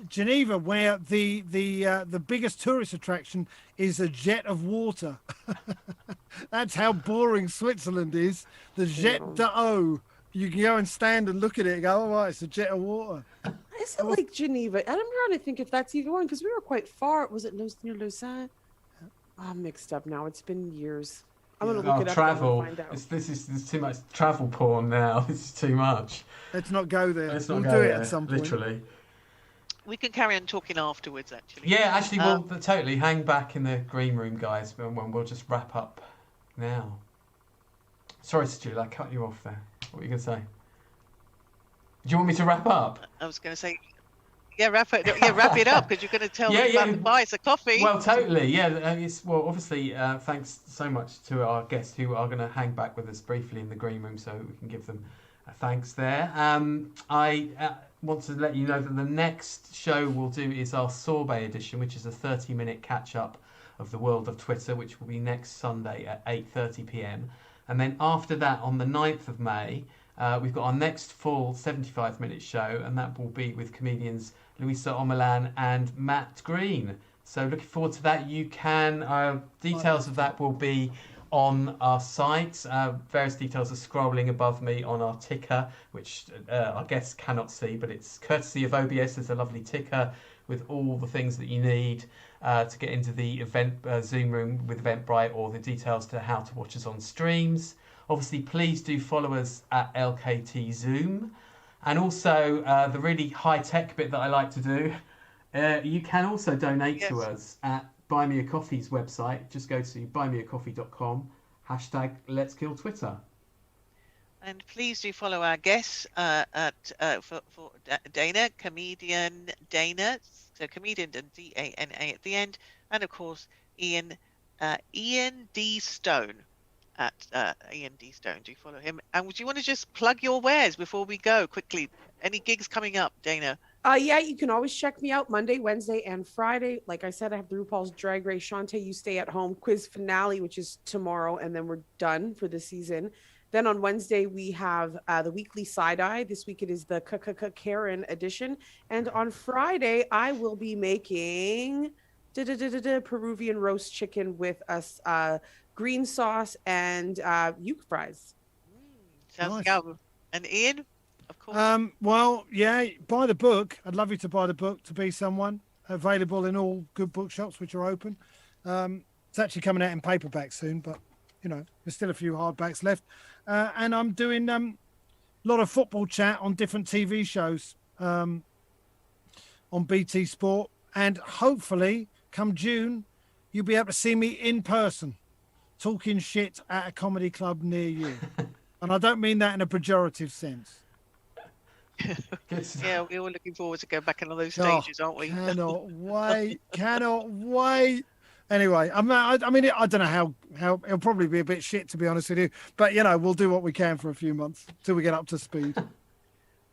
Speaker 2: Geneva,
Speaker 4: where the biggest tourist attraction is a jet of water. That's how boring Switzerland is. The Jet d'Eau. You can go and stand and look at it and go, all right, it's a jet of water.
Speaker 3: Is it like Geneva? And I'm trying to think if that's even one because we were quite far. Was it near Lausanne? I'm mixed up now. It's been years. I'm gonna look it up
Speaker 1: travel.
Speaker 3: and find out.
Speaker 1: There's too much travel porn now. This is too much.
Speaker 4: Let's not go there.
Speaker 1: We'll
Speaker 4: do it at some point.
Speaker 1: Literally.
Speaker 2: We can carry on talking afterwards, actually.
Speaker 1: Yeah, actually, we'll totally hang back in the green room, guys. We'll just wrap up now. Sorry, Sajeela, I cut you off there. What were you going to say? Do you want me to wrap up?
Speaker 2: I was going to say, wrap it up because you're going to tell me about the price of coffee.
Speaker 1: Well, totally, yeah. Obviously, thanks so much to our guests who are going to hang back with us briefly in the green room, so we can give them a thanks there. I want to let you know that the next show we'll do is our Sorbet edition, which is a 30-minute catch-up of the world of Twitter, which will be next Sunday at 8:30 p.m. And then after that, on the 9th of May, we've got our next full 75-minute show, and that will be with comedians Louisa Omalan and Matt Green. So looking forward to that. You can, details of that will be on our site. Various details are scrolling above me on our ticker, which our guests cannot see, but it's courtesy of OBS. There's a lovely ticker with all the things that you need to get into the event Zoom room with Eventbrite, or the details to how to watch us on streams. Obviously, please do follow us at LKT Zoom. And also, the really high-tech bit that I like to do, you can also donate to us at Buy Me a Coffee's website. Just go to buymeacoffee.com, #Let's Kill Twitter.
Speaker 2: And please do follow our guests for Dana, comedian Dana, so comedian and D-A-N-A at the end, and of course Ian D. Stone at Ian D. Stone. Do follow him. And would you want to just plug your wares before we go quickly? Any gigs coming up, Dana?
Speaker 3: Yeah, you can always check me out Monday, Wednesday, and Friday. Like I said, I have the RuPaul's Drag Race Shantae You Stay at Home quiz finale, which is tomorrow, and then we're done for the season. Then on Wednesday, we have the weekly side-eye. This week it is the Karen edition. And on Friday, I will be making Peruvian roast chicken with us, green sauce and yuca fries.
Speaker 2: Sounds good. And Ian, of course.
Speaker 4: Well, yeah, buy the book. I'd love you to buy the book, To Be Someone. Available in all good bookshops, which are open. It's actually coming out in paperback soon, but you know, there's still a few hardbacks left. And I'm doing a lot of football chat on different TV shows on BT Sport. And hopefully, come June, you'll be able to see me in person talking shit at a comedy club near you. And I don't mean that in a pejorative sense.
Speaker 2: Yeah, we're all looking forward to go back on those stages, aren't we?
Speaker 4: Cannot wait. Anyway, I mean, I don't know how it'll probably be a bit shit, to be honest with you. But, you know, we'll do what we can for a few months till we get up to speed.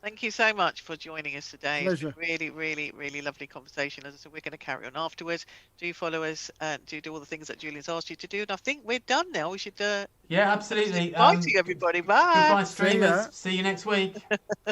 Speaker 2: Thank you so much for joining us today.
Speaker 4: Pleasure.
Speaker 2: It's been really, really, really lovely conversation. As I said, we're going to carry on afterwards. Do follow us and do all the things that Julian's asked you to do. And I think we're done now. We should...
Speaker 1: Yeah, absolutely.
Speaker 2: Bye to everybody. Bye.
Speaker 1: Goodbye, streamers. See you next week.